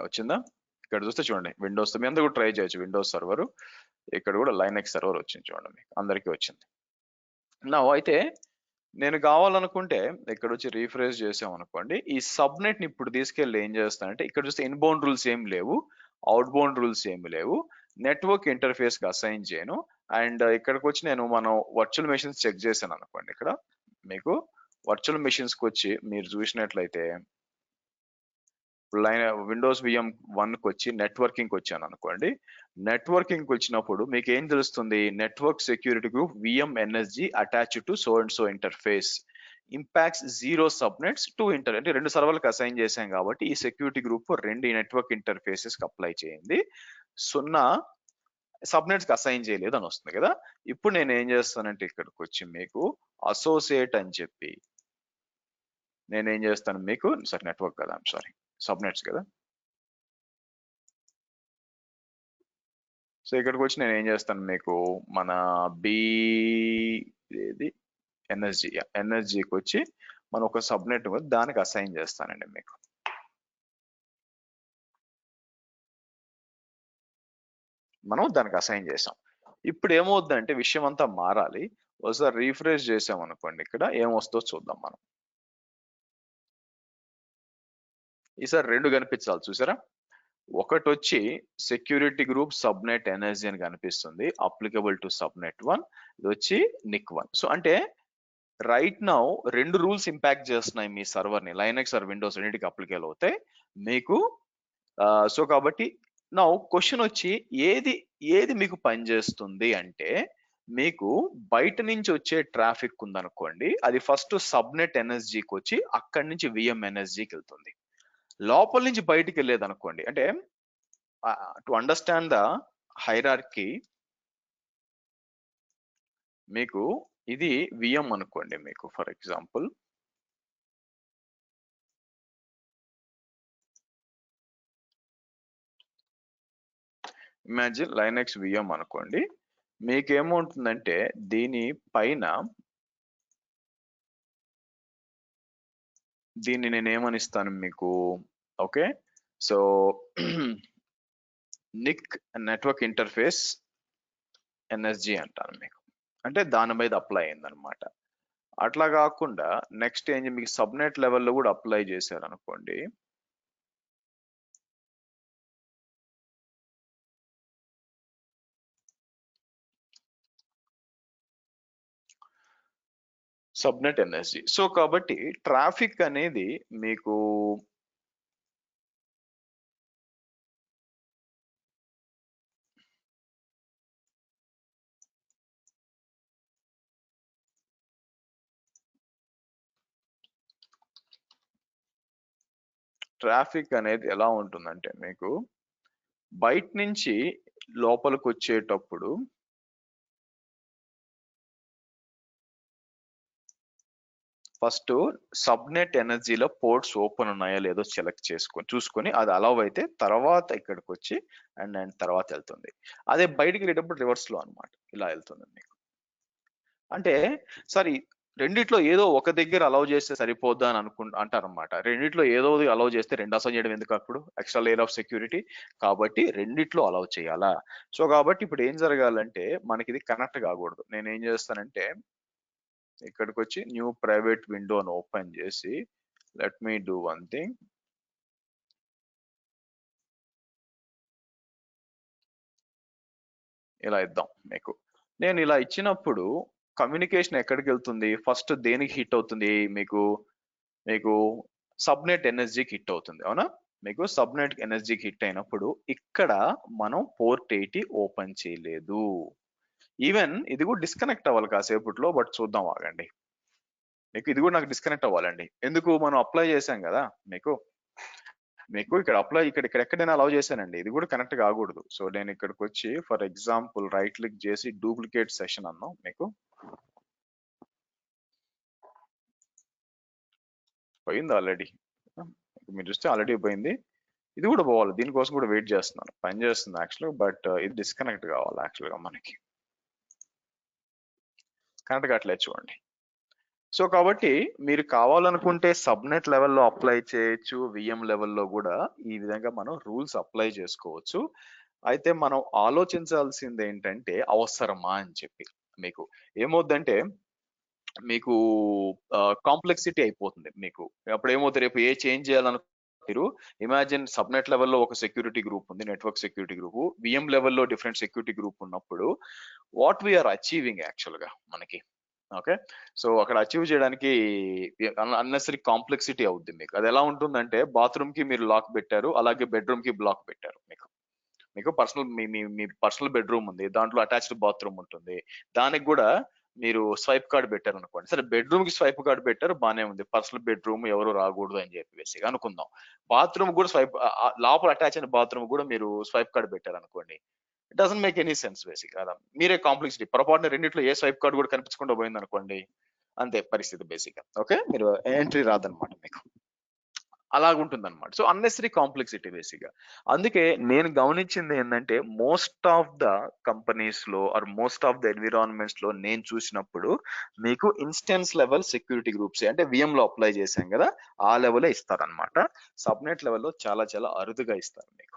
వచ్చిందా? ఇక్కడ చూస్తే చూడండి విండోస్ మీ అందరూ కూడా ట్రై చేయొచ్చు. విండోస్ సర్వర్, ఇక్కడ కూడా లైనెక్స్ సర్వర్ వచ్చింది చూడండి. మీకు అందరికీ వచ్చింది. అయితే నేను కావాలనుకుంటే ఇక్కడ వచ్చి రీఫ్రెష్ చేసాం అనుకోండి, ఈ సబ్నెట్ ని ఇప్పుడు తీసుకెళ్ళి ఏం చేస్తానంటే ఇక్కడ చూస్తే ఇన్బౌండ్ రూల్స్ ఏం లేవు, అవుట్ బౌండ్ రూల్స్ ఏమి లేవు, నెట్వర్క్ ఇంటర్ఫేస్ కి అసైన్ చేయను. అండ్ ఇక్కడికి వచ్చి మనం వర్చువల్ మెషిన్స్ చెక్ చేశాను అనుకోండి. ఇక్కడ మీకు వర్చువల్ మెషిన్స్ కి వచ్చి మీరు చూసినట్లయితే విండోస్ విఎం 1కి వచ్చి నెట్వర్కింగ్ వచ్చాను అనుకోండి. నెట్వర్కింగ్ వచ్చినప్పుడు మీకు ఏం తెలుస్తుంది? Network security group VM NSG attached to so and so interface impacts 0 subnets 2 అంటే 2 సర్వర్లకు అసైన్ చేశాం కాబట్టి ఈ సెక్యూరిటీ గ్రూప్ 2 నెట్వర్క్ ఇంటర్ఫేసెస్ కి అప్లై చేయండి, 0 సబ్నెట్స్ కి అసైన్ చేయలేదు అని వస్తుంది కదా. ఇప్పుడు నేను ఏం చేస్తానంటే ఇక్కడికి వచ్చి మీకు అసోసియేట్ అని చెప్పి నేనేం చేస్తాను మీకు నెట్వర్క్ కదా, సారీ సబ్నెట్స్ కదా. సో ఇక్కడికి వచ్చి నేను ఏం చేస్తాను మీకు మన ఎన్ఎస్జికి వచ్చి మనం ఒక సబ్నెట్ దానికి అసైన్ చేస్తానండి. మీకు మనం దానికి అసైన్ చేసాం. ఇప్పుడు ఏమవుతుందంటే విషయం అంతా మారాలి. ఒకసారి రీఫ్రెష్ చేసాం అనుకోండి, ఇక్కడ ఏమొస్తుందో చూద్దాం. మనం ఈసారి 2 కనిపించాలి చూసారా. ఒకటి వచ్చి సెక్యూరిటీ గ్రూప్ సబ్నెట్ ఎన్ఎస్జి అని కనిపిస్తుంది, అప్లికబుల్ టు సబ్నెట్ 1. ఇది వచ్చి నిక్ 1. సో అంటే రైట్ నౌ 2 రూల్స్ ఇంపాక్ట్ చేస్తున్నాయి మీ సర్వర్ ని. లైనెక్స్ ఆర్ విండోస్ రెండింటికి అప్లికేబుల్ అవుతాయి మీకు. సో కాబట్టి నౌ క్వశ్చన్ వచ్చి ఏది మీకు పనిచేస్తుంది అంటే, మీకు బయట నుంచి వచ్చే ట్రాఫిక్ ఉందనుకోండి, అది ఫస్ట్ సబ్నెట్ ఎన్ఎస్జికి వచ్చి అక్కడి నుంచి విఎం ఎన్ఎస్జికి వెళ్తుంది. లోపల నుంచి బయటికి వెళ్ళేది అనుకోండి, అంటే టు అండర్స్టాండ్ ద హైరార్కీ, మీకు ఇది విఎం అనుకోండి. మీకు for example imagine Linux VM అనుకోండి. మీకేమవుతుందంటే దీని పైన దీన్ని నేను ఏమనిస్తాను మీకు, okay so NIC network interface NSG అంటాను మీకు, అంటే దాని మీద అప్లై అయిందనమాట. అట్లా కాకుండా నెక్స్ట్ ఏం మీకు సబ్నెట్ లెవెల్లో కూడా అప్లై చేశారు అనుకోండి. Subnet NSG. సో కాబట్టి ట్రాఫిక్ అనేది మీకు ఎలా ఉంటుందంటే, మీకు బయట నుంచి లోపలికి వచ్చేటప్పుడు ఫస్ట్ సబ్నెట్ ఎనర్జీలో పోర్ట్స్ ఓపెన్ ఉన్నాయో లేదో సెలెక్ట్ చూసుకొని అది అలౌ అయితే తర్వాత ఇక్కడికి వచ్చి అండ్ తర్వాత వెళ్తుంది. అదే బయటికి వెళ్ళేటప్పుడు రివర్స్ లో అనమాట, ఇలా వెళ్తుంది మీకు. అంటే సారీ, రెండిట్లో ఏదో ఒక దగ్గర అలౌ చేస్తే సరిపోద్దా అని అంటారనమాట. రెండిట్లో ఏదో అలౌ చేస్తే 2 అసైన్ చేయడం ఎందుకు అప్పుడు, ఎక్స్ట్రా లేయర్ ఆఫ్ సెక్యూరిటీ. కాబట్టి రెండిట్లో అలౌ చేయాలా. సో కాబట్టి ఇప్పుడు ఏం జరగాలంటే మనకి ఇది కనెక్ట్ కాకూడదు. నేను ఏం చేస్తానంటే ఇక్కడికి వచ్చి న్యూ ప్రైవేట్ విండో అని ఓపెన్ చేసి let me do one thing. ఇలా ఇద్దాం మీకు. నేను ఇలా ఇచ్చినప్పుడు కమ్యూనికేషన్ ఎక్కడికి వెళ్తుంది? ఫస్ట్ దేనికి హిట్ అవుతుంది? మీకు మీకు సబ్నెట్ ఎన్ఎస్జికి హిట్ అవుతుంది, అవునా? మీకు సబ్నెట్ ఎన్ఎస్జికి హిట్ అయినప్పుడు ఇక్కడ మనం పోర్ట్ 80 ఓపెన్ చేయలేదు. ఈవెన్ ఇది కూడా డిస్కనెక్ట్ అవ్వాలి కాసేపట్లో, బట్ చూద్దాం ఆగండి. మీకు ఇది కూడా నాకు డిస్కనెక్ట్ అవ్వాలండి. ఎందుకు? మనం అప్లై చేశాం కదా మీకు మీకు ఇక్కడ అప్లై ఇక్కడ ఇక్కడ ఎక్కడైనా అలౌ చేశానండి, ఇది కూడా కనెక్ట్ కాకూడదు. సో నేను ఇక్కడికి వచ్చి ఫర్ ఎగ్జాంపుల్ రైట్ క్లిక్ చేసి డూప్లికేట్ సెషన్ అన్నాం. మీకు పోయింది ఆల్రెడీ, మీరు చూస్తే ఆల్రెడీ పోయింది. ఇది కూడా పోవాలి, దీనికోసం కూడా వెయిట్ చేస్తున్నాను. పని చేస్తుంది యాక్చువల్గా, బట్ ఇది డిస్కనెక్ట్ కావాలి యాక్చువల్గా మనకి. కనెక్ట్ కావట్లేదు చూడండి. సో కాబట్టి మీరు కావాలనుకుంటే సబ్నెట్ లెవెల్లో అప్లై చేయొచ్చు, విఎం లెవెల్లో కూడా ఈ విధంగా మనం రూల్స్ అప్లై చేసుకోవచ్చు. అయితే మనం ఆలోచించాల్సింది ఏంటంటే అవసరమా అని చెప్పి. మీకు ఏమవుద్దంటే మీకు కాంప్లెక్సిటీ అయిపోతుంది. మీకు అప్పుడు ఏమవుతుంది, రేపు ఏ చేంజ్ చేయాలను మీరు ఇమాజిన్ సబ్నెట్ లెవెల్లో ఒక సెక్యూరిటీ గ్రూప్ ఉంది, నెట్వర్క్ సెక్యూరిటీ గ్రూప్, విఎం లెవెల్లో డిఫరెంట్ సెక్యూరిటీ గ్రూప్ ఉన్నప్పుడు వాట్ వీఆర్ అచీవింగ్ యాక్చువల్ గా మనకి. ఓకే, సో అక్కడ అచీవ్ చేయడానికి అన్నెసరీ కాంప్లెక్సిటీ అవుద్ది మీకు. అది ఎలా ఉంటుందంటే బాత్రూమ్ కి మీరు లాక్ పెట్టారు, అలాగే బెడ్రూమ్ కి బ్లాక్ పెట్టారు. మీకు మీకు పర్సనల్ మీ పర్సనల్ బెడ్రూమ్ ఉంది, దాంట్లో అటాచ్డ్ బాత్రూమ్ ఉంటుంది, దానికి కూడా మీరు స్వైప్ కార్డ్ పెట్టారు అనుకోండి. సరే బెడ్రూమ్ కి స్వైప్ కార్డ్ పెట్టారు, బానే ఉంది, పర్సనల్ బెడ్రూమ్ ఎవరు రాకూడదు అని చెప్పేసి అనుకుందాం. బాత్రూమ్ కూడా స్వైప్, లోపల అటాచ్ అయిన బాత్రూమ్ కూడా మీరు స్వైప్ కార్డ్ పెట్టారు అనుకోండి. It doesn't make any sense basic. కదా మీరే కాంప్లెక్సిటీ, పొరపాటున రెండిట్లో ఏ స్వైప్ కార్డ్ కూడా కనిపించకుండా పోయింది అనుకోండి, అంతే పరిస్థితి బేసిక్. ఓకే, మీరు ఎంట్రీ రాదనమాట మీకు, అలాగుంటుంది అనమాట. సో అన్నెసరీ కాంప్లెక్సిటీ బేసిక్ గా. అందుకే నేను గమనించింది ఏంటంటే మోస్ట్ ఆఫ్ ద కంపెనీస్ లో or most of the environments లో నేను చూసినప్పుడు మీకు ఇన్స్టెన్స్ లెవెల్ సెక్యూరిటీ గ్రూప్స్ అంటే విఎం లో అప్లై చేశాం కదా ఆ లెవెలే ఇస్తారనమాట. సబ్నెట్ లెవెల్లో చాలా చాలా అరుదుగా ఇస్తారు మీకు.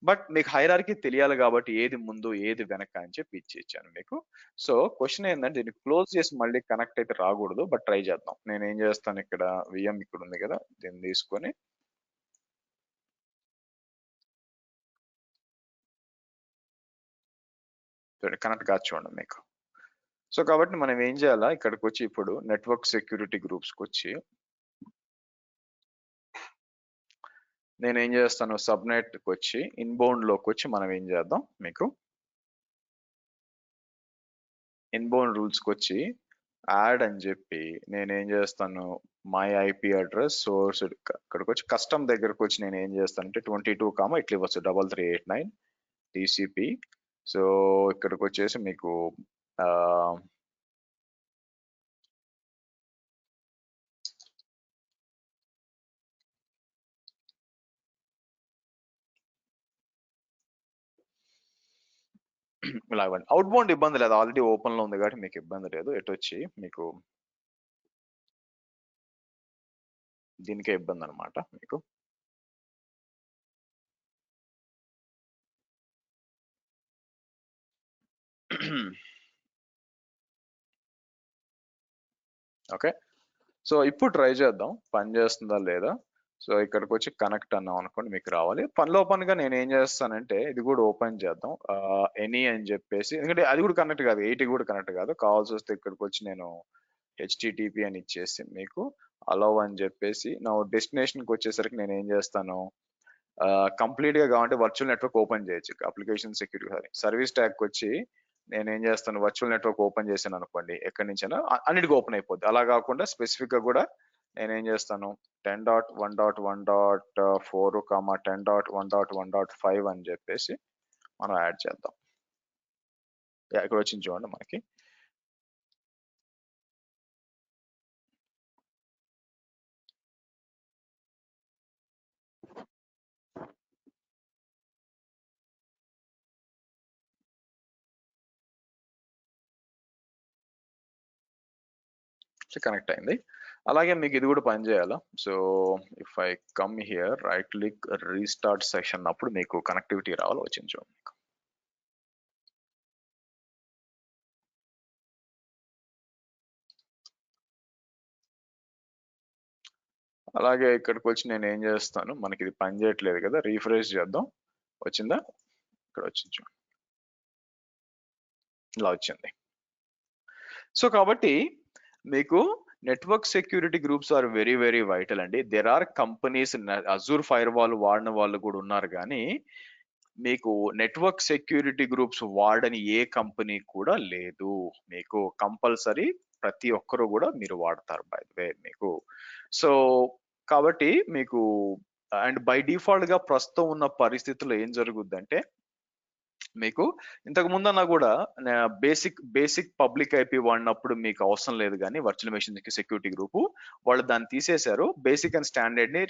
బట్ మీకు హైరార్కీ తెలియాలి కాబట్టి ఏది ముందు ఏది వెనక అని చెప్పి ఇచ్చాను మీకు. సో క్వశ్చన్ ఏంటంటే దీన్ని క్లోజ్ చేసి మళ్ళీ కనెక్ట్ అయితే రాకూడదు, బట్ ట్రై చేద్దాం. నేను ఏం చేస్తాను, ఇక్కడ విఎం ఇక్కడ ఉంది కదా, దీన్ని తీసుకొని కనెక్ట్ కాదు చూడండి మీకు. సో కాబట్టి మనం ఏం చేయాలా, ఇక్కడికి వచ్చి ఇప్పుడు నెట్వర్క్ సెక్యూరిటీ గ్రూప్స్కి వచ్చి నేను ఏం చేస్తాను, సబ్నెట్కి వచ్చి ఇన్బౌండ్ లోకి వచ్చి మనం ఏం చేద్దాం, మీకు ఇన్బౌండ్ రూల్స్కి వచ్చి యాడ్ అని చెప్పి నేనేం చేస్తాను, మై ఐపీ అడ్రస్ సోర్స్ ఇక్కడికి వచ్చి కస్టమ్ దగ్గరకు వచ్చి నేను ఏం చేస్తాను అంటే 22, ఇట్లా ఇవ్వచ్చు 3389 టీసీపీ. సో ఇక్కడికి వచ్చేసి మీకు ఇలా ఇవ్వండి. అవుట్ బౌండ్ ఇబ్బంది లేదు, ఆల్రెడీ ఓపెన్ లో ఉంది కాబట్టి మీకు ఇబ్బంది లేదు. ఎటు వచ్చి మీకు దీనికే ఇబ్బంది అనమాట మీకు. ఓకే, సో ఇప్పుడు ట్రై చేద్దాం పని చేస్తుందా లేదా. సో ఇక్కడికి వచ్చి కనెక్ట్ అన్నాం అనుకోండి, మీకు రావాలి. పనిలో పనిగా నేను ఏం చేస్తానంటే ఇది కూడా ఓపెన్ చేద్దాం, ఎనీ అని చెప్పేసి, ఎందుకంటే అది కూడా కనెక్ట్ కాదు, 80 కూడా కనెక్ట్ కాదు. కావాల్సి వస్తే ఇక్కడికి వచ్చి నేను హెచ్టిటిపి అని ఇచ్చేసి మీకు అలవ్ అని చెప్పేసి నా డెస్టినేషన్కి వచ్చేసరికి నేను ఏం చేస్తాను, కంప్లీట్ గా కావాలంటే వర్చువల్ నెట్వర్క్ ఓపెన్ చేయొచ్చు. అప్లికేషన్ సెక్యూరిటీ సర్వీస్ ట్యాగ్ వచ్చి నేను ఏం చేస్తాను, వర్చువల్ నెట్వర్క్ ఓపెన్ చేశాను అనుకోండి, ఎక్కడి నుంచైనా అన్నిటికీ ఓపెన్ అయిపోద్ది. అలా కాకుండా స్పెసిఫిక్ గా కూడా నేను ఏం చేస్తాను 10.1.1.4 10.1.1.5 అని చెప్పేసి మనం యాడ్ చేద్దాం. ఇక్కడ వచ్చింది చూడండి మనకి. కనెక్ట్ అయింది. అలాగే మీకు ఇది కూడా పని చేయాలా. So if I come here right click restart session అప్పుడు మీకు కనెక్టివిటీ రావాలి, వచ్చింది చూడండి మీకు. అలాగే ఇక్కడికి వచ్చి నేను ఏం చేస్తాను, మనకి ఇది పని చేయట్లేదు కదా, రీఫ్రెష్ చేద్దాం. వచ్చిందా? ఇక్కడ వచ్చింది చూడండి, ఇలా వచ్చింది. సో కాబట్టి మీకు network security groups are very very vital అండి. There are companies, Azure firewall వాడిన వాళ్ళు కూడా ఉన్నారు, కానీ మీకు నెట్వర్క్ సెక్యూరిటీ గ్రూప్స్ వాడని ఏ కంపెనీ కూడా లేదు. మీకు కంపల్సరీ ప్రతి ఒక్కరు కూడా మీరు వాడతారు బై ద వే మీకు. సో కాబట్టి మీకు అండ్ బై డిఫాల్ట్ గా ప్రస్తుతం ఉన్న పరిస్థితుల్లో ఏం జరుగుద్దంటే, మీకు ఇంతకు ముందన్నా కూడా బేసిక్ పబ్లిక్ ఐపీ వాడినప్పుడు మీకు అవసరం లేదు, కానీ వర్చువల్ మెషిన్ సెక్యూరిటీ గ్రూప్ వాళ్ళు దాన్ని తీసేశారు. బేసిక్ అండ్ స్టాండర్డ్ ని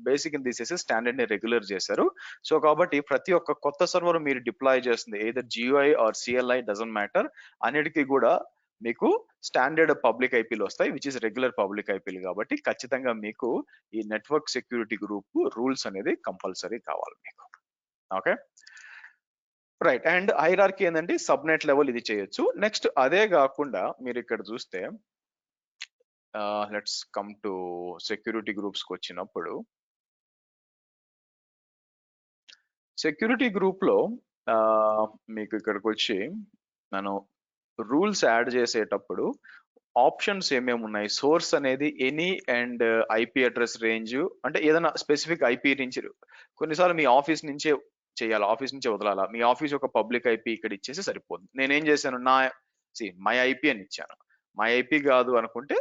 బేసిక్ ని తీసేసి స్టాండర్డ్ ని రెగ్యులర్ చేశారు. సో కాబట్టి ప్రతి ఒక్క కొత్త సర్వర్ మీరు డిప్లాయ్ చేస్తుంది, either GUI or CLI doesn't matter, అన్నిటికీ కూడా మీకు స్టాండర్డ్ పబ్లిక్ ఐపీలు వస్తాయి, విచ్ ఇస్ రెగ్యులర్ పబ్లిక్ ఐపీలు. కాబట్టి ఖచ్చితంగా మీకు ఈ నెట్వర్క్ సెక్యూరిటీ గ్రూప్ రూల్స్ అనేది కంపల్సరీ కావాలి మీకు. Okay, right. అండ్ హైరార్కీ ఏంటంటే సబ్నెట్ లెవెల్ ఇది చేయొచ్చు. నెక్స్ట్ అదే కాకుండా మీరు ఇక్కడ చూస్తే let's come to security groups కి వచ్చినప్పుడు, సెక్యూరిటీ గ్రూప్ లో మీకు ఇక్కడికి వచ్చి మనం రూల్స్ యాడ్ చేసేటప్పుడు ఆప్షన్స్ ఏమేమి ఉన్నాయి. సోర్స్ అనేది any and IP address range, అంటే ఏదైనా స్పెసిఫిక్ IP నుంచి, కొన్నిసార్లు మీ ఆఫీస్ నుంచే చేయాలి, ఆఫీస్ నుంచే వదలాలా, మీ ఆఫీస్ ఒక పబ్లిక్ IP ఇక్కడ ఇచ్చేసి సరిపోతుంది. నేనేం చేశాను, మై IP అని ఇచ్చాను. మై IP కాదు అనుకుంటే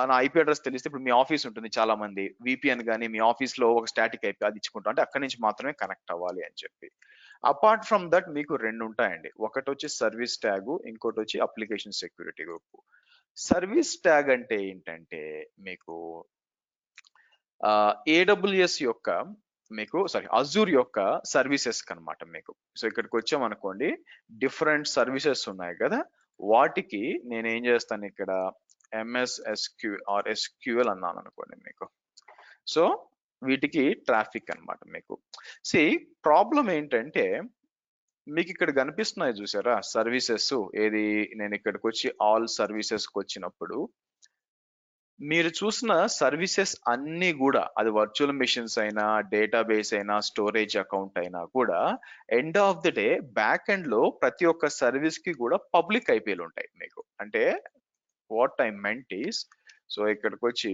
నా IP అడ్రస్ తెలిస్తే, ఇప్పుడు మీ ఆఫీస్ ఉంటుంది చాలా మంది, VPN కానీ మీ ఆఫీస్ లో ఒక స్టాటిక్ IP అది ఇచ్చుకుంటాం, అంటే అక్కడి నుంచి మాత్రమే కనెక్ట్ అవ్వాలి అని చెప్పి. అపార్ట్ ఫ్రమ్ దట్ మీకు రెండు ఉంటాయండి, ఒకటి వచ్చి సర్వీస్ ట్యాగ్, ఇంకోటి వచ్చి application security group. Service tag అంటే ఏంటంటే మీకు AWS యొక్క అజూర్ యొక్క సర్వీసెస్ కనమాట మీకు. సో ఇక్కడికి వచ్చామనుకోండి, డిఫరెంట్ సర్వీసెస్ ఉన్నాయి కదా, వాటికి నేను ఏం చేస్తాను, ఇక్కడ SQL అన్నాను అనుకోండి మీకు. సో వీటికి ట్రాఫిక్ అన్నమాట మీకు. ప్రాబ్లం ఏంటంటే, మీకు ఇక్కడ కనిపిస్తున్నాయి చూసారా సర్వీసెస్, ఏది నేను ఇక్కడికి వచ్చి ఆల్ సర్వీసెస్ కి వచ్చినప్పుడు మీరు చూసిన సర్వీసెస్ అన్ని కూడా, అది వర్చువల్ మెషిన్స్ అయినా, డేటాబేస్ అయినా, స్టోరేజ్ అకౌంట్ అయినా కూడా, end of the day back end లో ప్రతి ఒక్క సర్వీస్ కి కూడా పబ్లిక్ ఐపీలు ఉంటాయి మీకు. అంటే what I meant is, so ఇక్కడికి వచ్చి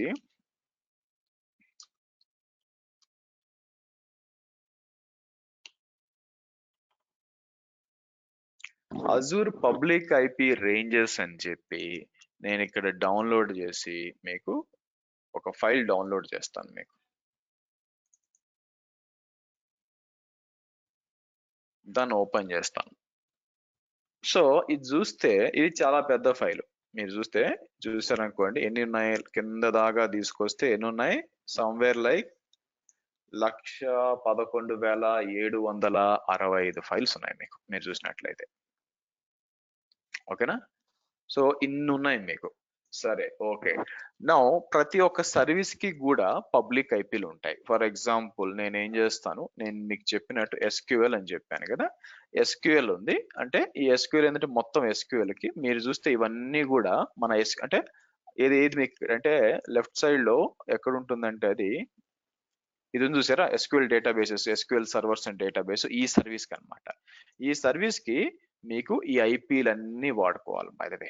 అజూర్ పబ్లిక్ ఐపీ రేంజెస్ అని చెప్పి నేను ఇక్కడ డౌన్లోడ్ చేసి మీకు ఒక ఫైల్ డౌన్లోడ్ చేస్తాను మీకు. దాన్ని ఓపెన్ చేస్తాను. సో ఇది చూస్తే ఇది చాలా పెద్ద ఫైల్. మీరు చూసారనుకోండి, ఎన్ని ఉన్నాయి కింద దాకా తీసుకొస్తే ఎన్ని ఉన్నాయి, సమ్వేర్ లైక్ 111,765 ఫైల్స్ ఉన్నాయి మీకు, మీరు చూసినట్లయితే. ఓకేనా? సో ఇన్ని ఉన్నాయి మీకు. సరే, ఓకే. నౌ ప్రతి ఒక్క సర్వీస్ కి కూడా పబ్లిక్ ఐపీలు ఉంటాయి. ఫర్ ఎగ్జాంపుల్ నేను ఏం చేస్తాను, నేను మీకు చెప్పినట్టు SQL అని చెప్పాను కదా, SQL ఉంది అంటే ఈ SQL ఏంటంటే మొత్తం SQL కి మీరు చూస్తే ఇవన్నీ కూడా మన అంటే ఏది మీకు అంటే లెఫ్ట్ సైడ్ లో ఎక్కడ ఉంటుందంటే అది ఇది ఉంది చూసారా, SQL databases, SQL servers and database, ఈ సర్వీస్ కి అన్నమాట. ఈ సర్వీస్ కి మీకు ఈ ఐపీలన్నీ వాడుకోవాలి by the way.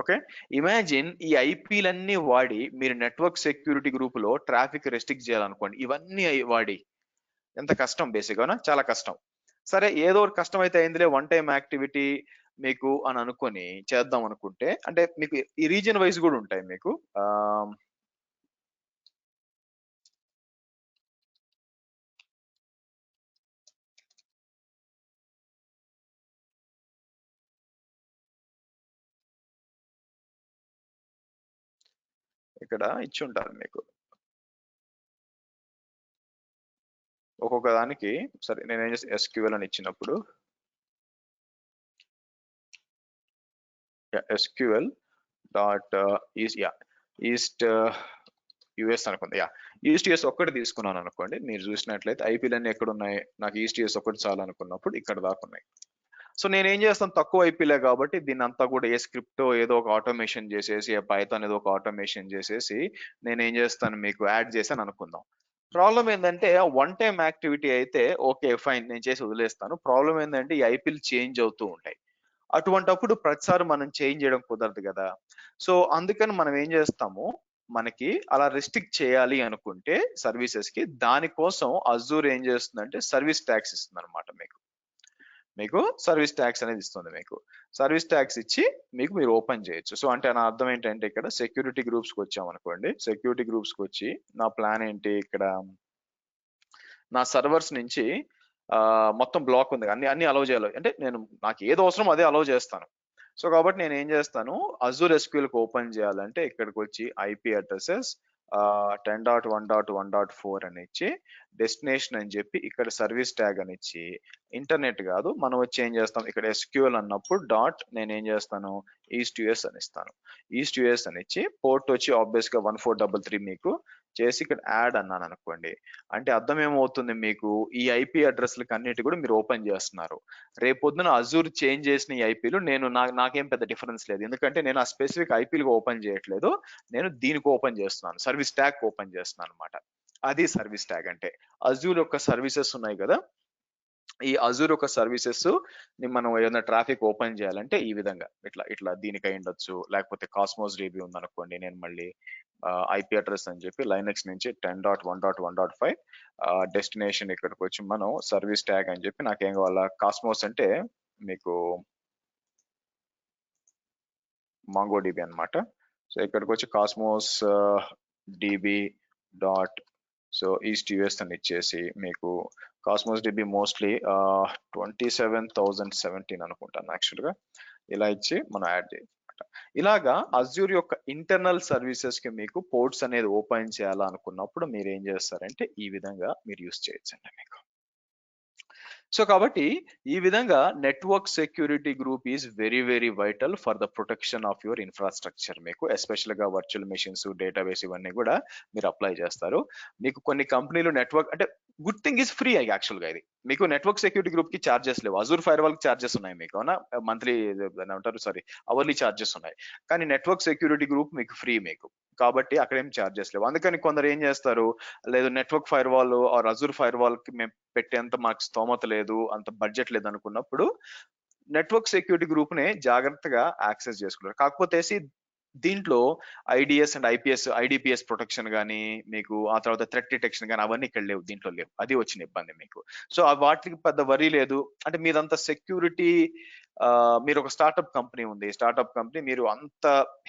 Okay, imagine ఈ ఐపీలన్నీ వాడి మీరు నెట్వర్క్ సెక్యూరిటీ గ్రూప్ లో ట్రాఫిక్ రెస్ట్రిక్ట్ చేయాలనుకోండి, ఇవన్నీ వాడి ఎంత కష్టం, బేసిక్ గా చాలా కష్టం. సరే, ఏదో ఒక కష్టం అయితే అయిందిలే, వన్ టైం యాక్టివిటీ మీకు అని అనుకొని చేద్దాం అనుకుంటే, అంటే మీకు ఈ రీజియన్ వైజ్ కూడా ఉంటాయి మీకు. ఇక్కడ ఇచ్చి ఉంటారు మీకు ఒక్కొక్క దానికి. సరే, నేనేం చేసి SQL అని ఇచ్చినప్పుడు SQL డాట్ ఈస్ట్ US అనుకోండి, ఈస్ట్ US ఒక్కటి తీసుకున్నాను అనుకోండి, మీరు చూసినట్లయితే ఐపీలన్నీ ఎక్కడ ఉన్నాయి, నాకు ఈస్ట్ US ఒక్కటి చాలు అనుకున్నప్పుడు ఇక్కడ దాకా ఉన్నాయి. సో నేనేం చేస్తాను, తక్కువ ఐపీలే కాబట్టి దీన్ని అంతా కూడా ఏ స్క్రిప్ట్ ఏదో ఒక ఆటోమేషన్ చేసేసి, పైథాన్ ఏదో ఒక ఆటోమేషన్ చేసేసి నేనేం చేస్తాను, మీకు యాడ్ చేశాను అనుకుందాం. ప్రాబ్లం ఏంటంటే వన్ టైం యాక్టివిటీ అయితే ఓకే ఫైన్, నేను చేసి వదిలేస్తాను. ప్రాబ్లం ఏంటంటే ఈ ఐపీలు చేంజ్ అవుతూ ఉంటాయి. అటువంటప్పుడు ప్రతిసారి మనం చేంజ్ చేయడం కుదరదు కదా. సో అందుకని మనం ఏం చేస్తాము, మనకి అలా రెస్ట్రిక్ట్ చేయాలి అనుకుంటే సర్వీసెస్ కి, దానికోసం అజూర్ ఏం చేస్తుందంటే సర్వీస్ ట్యాక్స్ ఇస్తుంది అనమాట. మీకు సర్వీస్ ట్యాక్స్ అనేది ఇస్తుంది. మీకు సర్వీస్ ట్యాక్స్ ఇచ్చి మీరు ఓపెన్ చేయొచ్చు. సో అంటే నా అర్థం ఏంటంటే, ఇక్కడ సెక్యూరిటీ గ్రూప్స్కి వచ్చాం అనుకోండి, సెక్యూరిటీ గ్రూప్స్కి వచ్చి నా ప్లాన్ ఏంటి, ఇక్కడ నా సర్వర్స్ నుంచి మొత్తం బ్లాక్ ఉంది, అన్ని అన్ని అలౌ చేయాలి అంటే నాకు ఏది అవసరం అదే అలౌ చేస్తాను. సో కాబట్టి నేను ఏం చేస్తాను, అజూర్ ఎస్క్యూఎల్ కి ఓపెన్ చేయాలంటే ఇక్కడికి వచ్చి ఐపీ అడ్రసెస్ 10.1.1.4 అని ఇచ్చి, డెస్టినేషన్ అని చెప్పి ఇక్కడ సర్వీస్ ట్యాగ్ అని ఇచ్చి, ఇంటర్నెట్ కాదు మనం వచ్చి ఏం చేస్తాం, ఇక్కడ ఎస్క్యూఎల్ అన్నప్పుడు డాట్ నేను ఏం చేస్తాను, ఈస్ట్ యుఎస్ అని ఇస్తాను. ఈస్ట్ యుఎస్ అని ఇచ్చి పోర్ట్ వచ్చి ఆబ్వియస్ గా 1433 మీకు చేసి ఇక్కడ యాడ్ అన్నాను అనుకోండి. అంటే అర్థం ఏమవుతుంది, మీకు ఈ ఐపీ అడ్రస్లకు అన్నిటి కూడా మీరు ఓపెన్ చేస్తున్నారు. రేపొద్దున అజూర్ చేంజ్ చేసిన ఈ ఐపీలు నాకేం పెద్ద డిఫరెన్స్ లేదు, ఎందుకంటే నేను ఆ స్పెసిఫిక్ ఐపీలకు ఓపెన్ చేయట్లేదు, నేను దీనికి ఓపెన్ చేస్తున్నాను, సర్వీస్ ట్యాగ్ ఓపెన్ చేస్తున్నాను అనమాట. అది సర్వీస్ ట్యాగ్ అంటే. అజూర్ యొక్క సర్వీసెస్ ఉన్నాయి కదా, ఈ అజూర్ యొక్క సర్వీసెస్ ని మనం ఏదైనా ట్రాఫిక్ ఓపెన్ చేయాలంటే ఈ విధంగా ఇట్లా దీనికి అయి ఉండొచ్చు, లేకపోతే కాస్మోస్ డీబీ ఉందనుకోండి, నేను మళ్ళీ ఐపీ అడ్రస్ అని చెప్పి లైనక్స్ నుంచి 10.1.1.5 డెస్టినేషన్ ఇక్కడికి వచ్చి మనం సర్వీస్ ట్యాగ్ అని చెప్పి నాకేం కావాలా, కాస్మోస్ అంటే మీకు మాంగో డీబీ అనమాట. సో ఇక్కడికి వచ్చి Cosmos DB dot so East US అని ఇచ్చేసి, మీకు కాస్మోస్ డీబీ మోస్ట్లీ 27,017 అనుకుంటాను యాక్చువల్గా, ఇలా ఇచ్చి మనం యాడ్ చేయాలి. ఇలాగా అజూర్ యొక్క ఇంటర్నల్ సర్వీసెస్ కి మీకు పోర్ట్స్ అనేది ఓపెన్ చేయాలనుకున్నప్పుడు మీరు ఏం చేస్తారంటే ఈ విధంగా మీరు యూస్ చేయొచ్చండి మీకు. సో కాబట్టి ఈ విధంగా network security group is very very vital for the protection of your infrastructure. మీకు ఎస్పెషల్ గా వర్చువల్ మెషిన్స్, డేటాబేస్ ఇవన్నీ కూడా మీరు అప్లై చేస్తారు. మీకు కొన్ని కంపెనీలు నెట్వర్క్ అంటే good thing is free actual గా. ఇది మీకు నెట్వర్క్ సెక్యూరిటీ గ్రూప్ కి చార్జెస్ లేవు. అజూర్ ఫైర్ వాల్ కి చార్జెస్ ఉన్నాయి మీకు, అవునా, మంత్లీ అంటారు సారీ అవర్లీ చార్జెస్ ఉన్నాయి. కానీ నెట్వర్క్ సెక్యూరిటీ గ్రూప్ మీకు ఫ్రీ మీకు, కాబట్టి అక్కడ ఏం చార్జెస్ లేవు. అందుకని కొందరు ఏం చేస్తారు, లేదు network firewall or Azure firewall కి మేము పెట్టేంత మాకు స్తోమత లేదు, అంత బడ్జెట్ లేదు అనుకున్నప్పుడు నెట్వర్క్ సెక్యూరిటీ గ్రూప్ నే జాగ్రత్తగా యాక్సెస్ చేసుకుంటారు. కాకపోతే దీంట్లో ఐడిఎస్ అండ్ ఐడిపిఎస్ ప్రొటెక్షన్ కానీ, మీకు ఆ తర్వాత థ్రెట్ డిటెక్షన్ కానీ అవన్నీ ఇక్కడ లేవు, దీంట్లో లేవు. అది వచ్చిన ఇబ్బంది మీకు. సో వాటికి పెద్ద వరీ లేదు. అంటే మీరంతా సెక్యూరిటీ, మీరు ఒక స్టార్ట్అప్ కంపెనీ ఉంది, స్టార్ట్అప్ కంపెనీ మీరు అంత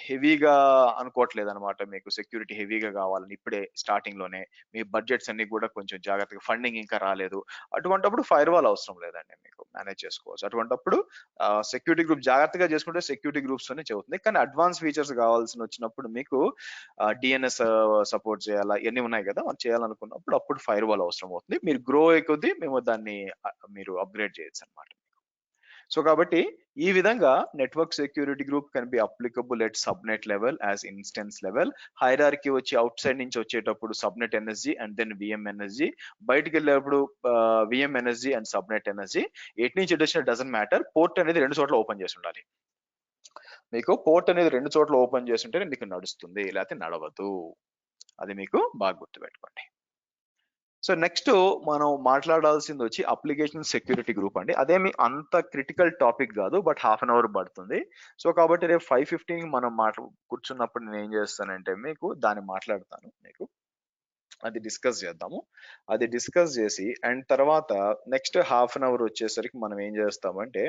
హెవీగా అనుకోవట్లేదు అనమాట, మీకు సెక్యూరిటీ హెవీగా కావాలని ఇప్పుడే స్టార్టింగ్ లోనే, మీ బడ్జెట్స్ అన్ని కూడా కొంచెం జాగ్రత్తగా, ఫండింగ్ ఇంకా రాలేదు, అటువంటప్పుడు ఫైర్ వాల్ అవసరం లేదండి, మీకు మేనేజ్ చేసుకోవచ్చు. అటువంటప్పుడు సెక్యూరిటీ గ్రూప్ జాగ్రత్తగా చేసుకుంటే సెక్యూరిటీ గ్రూప్స్ తోనే చెబుతుంది. కానీ అడ్వాన్స్ ఫీచర్స్ కావాల్సి వచ్చినప్పుడు మీకు డిఎన్ఎస్ సపోర్ట్ చేయాలా, ఇవన్నీ ఉన్నాయి కదా, మనం చేయాలనుకున్నప్పుడు అప్పుడు ఫైర్ వాల్ అవసరం అవుతుంది. మీరు గ్రో అయ్యే మేము దాన్ని మీరు అప్గ్రేడ్ చేయొచ్చు అనమాట. సో కాబట్టి ఈ విధంగా network security group can be applicable at subnet level as instance level. Hierarchy వచ్చి అవుట్ సైడ్ నుంచి వచ్చేటప్పుడు subnet NSG and then VM NSG, బయటికి వెళ్ళేటప్పుడు VM NSG and subnet NSG. ఎటు నుంచి వచ్చిన డజంట్ మ్యాటర్, పోర్ట్ అనేది 2 చోట్ల ఓపెన్ చేసి ఉండాలి. మీకు పోర్ట్ అనేది 2 చోట్ల ఓపెన్ చేసి ఉంటే మీకు నడుస్తుంది, లేకపోతే నడవదు. అది మీకు బాగా గుర్తుపెట్టుకోండి. సో నెక్స్ట్ మనం మాట్లాడాల్సింది వచ్చి అప్లికేషన్ సెక్యూరిటీ గ్రూప్ అండి. అదేమి అంత క్రిటికల్ టాపిక్ కాదు, బట్ హాఫ్ అన్ అవర్ పడుతుంది. సో కాబట్టి రేపు 5:15 మనం కూర్చున్నప్పుడు నేను ఏం చేస్తానంటే మీకు దాన్ని మాట్లాడతాను, మీకు అది డిస్కస్ చేద్దాము. అది డిస్కస్ చేసి అండ్ తర్వాత నెక్స్ట్ హాఫ్ అన్ అవర్ వచ్చేసరికి మనం ఏం చేస్తామంటే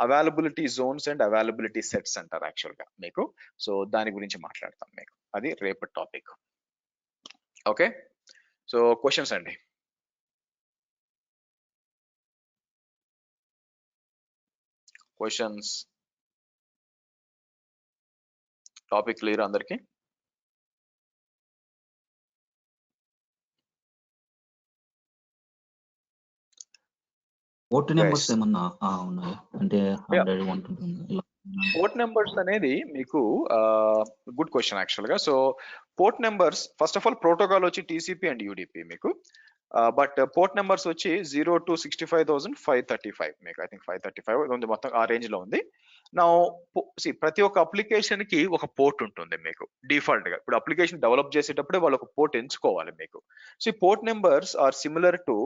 availability Jones and availability sets అంటారు యాక్చువల్ గా మీకు. సో దాని గురించి మాట్లాడతాం మీకు, అది రేపటి టాపిక్. ఓకే, సో క్వశ్చన్స్ అండి. క్వశ్చన్స్, టాపిక్ క్లియర్ అందరికి? పోర్ట్ నెంబర్స్ ఏమన్నా ఉన్నాయి అంటే 100 120 పోర్ట్ నెంబర్స్ అనేది మీకు గుడ్ క్వశ్చన్ యాక్చువల్ గా. So port numbers first of all protocol వచ్చి టీసీపీ అండ్ యూడిపి. మీకు బట్ పోర్ట్ నెంబర్స్ వచ్చి 0 to 65,535 మీకు ఐ థింక్ 535 ఉంది, మొత్తం ఆ రేంజ్ లో ఉంది. నా ప్రతి ఒక్క అప్లికేషన్ కి ఒక పోర్ట్ ఉంటుంది మీకు డిఫాల్ట్ గా. ఇప్పుడు అప్లికేషన్ డెవలప్ చేసేటప్పుడే వాళ్ళు ఒక పోర్ట్ ఎంచుకోవాలి మీకు. సో ఈ port numbers are similar to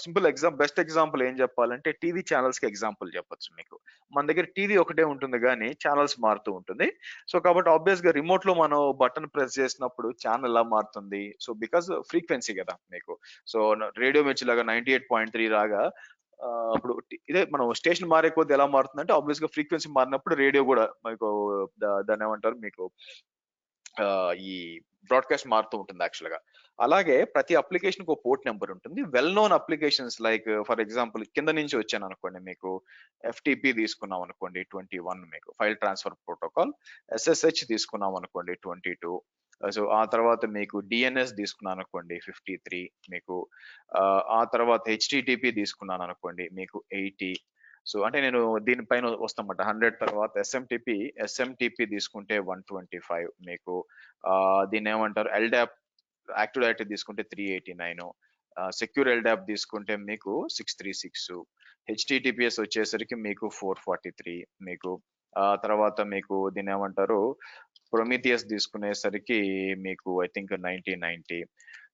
simple best example ఏం చెప్పాలంటే టీవీ ఛానల్స్ కి ఎగ్జాంపుల్ చెప్పొచ్చు మీకు. మన దగ్గర టీవీ ఒకటే ఉంటుంది కానీ ఛానల్స్ మారుతూ ఉంటుంది. సో కాబట్టి ఆబ్వియస్ గా రిమోట్ లో మనం బటన్ ప్రెస్ చేసినప్పుడు ఛానల్ ఎలా మారుతుంది? సో బికాస్ ఫ్రీక్వెన్సీ కదా మీకు. సో రేడియో మిర్చి లాగా 98.3 లాగా ఇప్పుడు ఇదే మనం స్టేషన్ మారే కొద్ది ఎలా మారుతుందంటే ఆబ్వియస్ గా ఫ్రీక్వెన్సీ మారినప్పుడు రేడియో కూడా మీకు దాన్ని ఏమంటారు మీకు ఈ బ్రాడ్కాస్ట్ మారుతూ ఉంటుంది యాక్చువల్ గా. అలాగే ప్రతి అప్లికేషన్ కు పోర్ట్ నెంబర్ ఉంటుంది. Well known applications like for example కింద నుంచి వచ్చాను అనుకోండి, మీకు FTP తీసుకున్నాం అనుకోండి 21 మీకు ఫైల్ ట్రాన్స్ఫర్ ప్రోటోకాల్, SSH తీసుకున్నాం అనుకోండి 22, సో ఆ తర్వాత మీకు DNS తీసుకున్నాను అనుకోండి 53 మీకు, ఆ తర్వాత HTTP తీసుకున్నాను అనుకోండి మీకు 80. సో అంటే నేను దీనిపైన వస్తామట 100 తర్వాత SMTP తీసుకుంటే 125 మీకు, దీన్ని ఏమంటారు LDAP యాక్టివ్ డైరెక్టరీ తీసుకుంటే 389, సెక్యూర్ LDAP తీసుకుంటే మీకు 636, HTTPS వచ్చేసరికి మీకు 443 మీకు, తర్వాత మీకు దీన్ని ఏమంటారు ప్రొమీథియస్ తీసుకునేసరికి మీకు ఐ థింక్ 90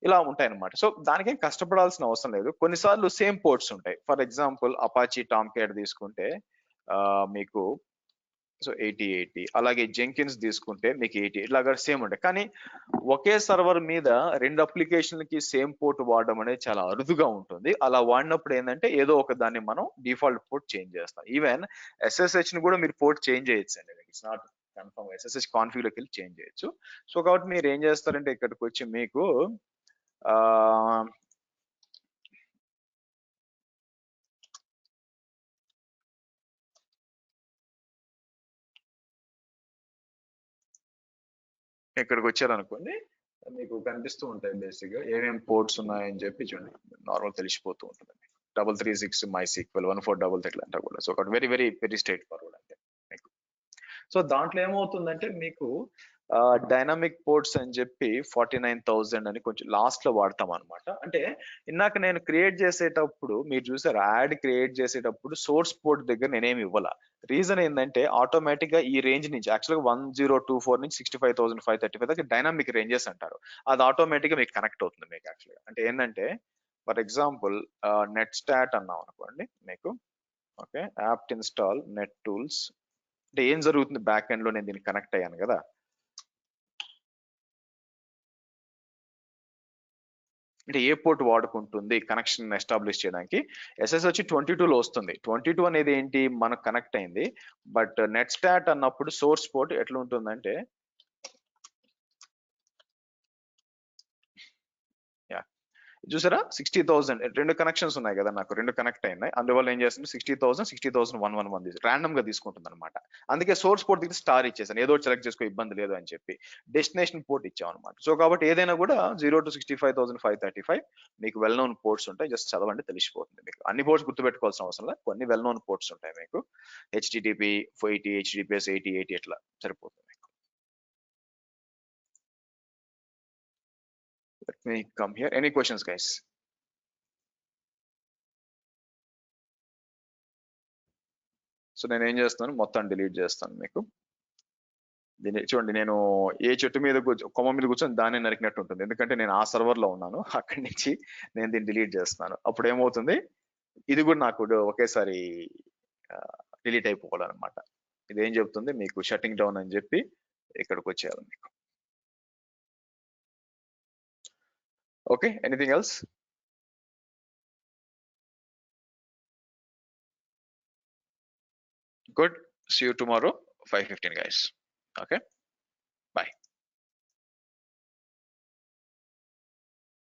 ఇలా ఉంటాయి అన్నమాట. సో దానికేం కష్టపడాల్సిన అవసరం లేదు. కొన్నిసార్లు సేమ్ పోర్ట్స్ ఉంటాయి. ఫర్ ఎగ్జాంపుల్ అపాచీ టామ్క్యాట్ తీసుకుంటే మీకు సో 80, అలాగే జెంకిన్స్ తీసుకుంటే మీకు 80, ఇలాగా సేమ్ ఉంటాయి. కానీ ఒకే సర్వర్ మీద 2 అప్లికేషన్లకి సేమ్ పోర్ట్ వాడడం అనేది చాలా అరుదుగా ఉంటుంది. అలా వాడినప్పుడు ఏంటంటే ఏదో ఒక దాన్ని మనం డిఫాల్ట్ పోర్ట్ చేంజ్ చేస్తాం. ఈవెన్ SSH ని కూడా మీరు పోర్ట్ చేంజ్ చేయొచ్చు అండి. It's not confirm. SSH config లోకి వెళ్ళి చేంజ్ చేయొచ్చు. సో కాబట్టి మీరు ఏం చేస్తారంటే ఇక్కడికి వచ్చి మీకు ఇక్కడికి వచ్చారనుకోండి, మీకు కనిపిస్తూ ఉంటాయి బేసిక్ గా ఏమేమి పోర్ట్స్ ఉన్నాయని చెప్పి చూడండి, నార్మల్ తెలిసిపోతూ ఉంటుంది. 336 MySQL 1433 అంతా కూడా. సో ఒకటి very very very straight forward అంటే మీకు. సో దాంట్లో ఏమవుతుందంటే మీకు డైనమిక్ పోర్ట్స్ అని చెప్పి 49,000 అని కొంచెం లాస్ట్ లో వాడతాం అనమాట. అంటే ఇందాక నేను క్రియేట్ చేసేటప్పుడు మీరు చూసారు, యాడ్ క్రియేట్ చేసేటప్పుడు సోర్స్ పోర్ట్ దగ్గర నేనేమి ఇవ్వాల. రీజన్ ఏంటంటే ఆటోమేటిక్ గా ఈ రేంజ్ నుంచి యాక్చువల్గా 1024 నుంచి 65,535 దాకా డైనామిక్ రేంజెస్ అంటారు. అది ఆటోమేటిక్ గా మీకు కనెక్ట్ అవుతుంది మీకు యాక్చువల్గా. అంటే ఏంటంటే ఫర్ ఎగ్జాంపుల్ నెట్ స్టాట్ అన్నాం అనుకోండి మీకు, okay, apt install net tools అంటే ఏం జరుగుతుంది బ్యాక్ ఎండ్ లో, నేను దీనికి కనెక్ట్ అయ్యాను కదా. అంటే ఏ పోర్ట్ వాడుకుంటుంది కనెక్షన్ ఎస్టాబ్లిష్ చేయడానికి. SSH 22లో వస్తుంది. 22 అనేది ఏంటి మనకు కనెక్ట్ అయింది. బట్ నెట్ స్టాట్ అన్నప్పుడు సోర్స్ పోర్ట్ ఎట్లా ఉంటుందంటే చూసారా 60,000 2 కనెక్షన్స్ ఉన్నాయి కదా, నాకు 2 కనెక్ట్ అయినాయి. అందువల్ల ఏం చేస్తుంది 60,000 60,111 ర్యాండమ్ గా తీసుకుంటుంది అనమాట. అందుకే సోర్స్ పోర్ట్ దగ్గర స్టార్ ఇచ్చేసాను, ఏదో సెలెక్ట్ చేసుకో ఇబ్బంది లేదు అని చెప్పి. డెస్టినేషన్ పోర్ట్ ఇచ్చాం అనమాట. సో కాబట్టి ఏదైనా కూడా 0 to 65,535 మీకు వెల్ నోన్ పోర్ట్స్ ఉంటాయి. జస్ట్ చదవండి తెలిసిపోతుంది మీకు. అన్ని పోర్ట్స్ గుర్తుపెట్టుకోవాల్సిన అవసరం లేదు, కొన్ని వెల్ నోన్ పోర్ట్స్ ఉంటాయి మీకు. HTTP 80, HTTPS 80 ఇట్లా సరిపోతుంది. Let me come here. Any questions, guys? So నేను ఏం చేస్తాను, మొత్తం డిలీట్ చేస్తాను మీకు. దీన్ని చూడండి, నేను ఏ చెట్టు మీద కొమ్మ మీద కూర్చొని దాన్ని నరికినట్టు ఉంటుంది. ఎందుకంటే నేను ఆ సర్వర్ లో ఉన్నాను, అక్కడి నుంచి నేను దీన్ని డిలీట్ చేస్తున్నాను. అప్పుడు ఏమవుతుంది, ఇది కూడా నాకు ఒకేసారి డిలీట్ అయిపోవాలన్నమాట. ఇది ఏం చెప్తుంది మీకు, షట్టింగ్ డౌన్ అని చెప్పి ఇక్కడికి వచ్చేయాలి మీకు. Okay, anything else? Good. See you tomorrow, 5:15, guys. Okay.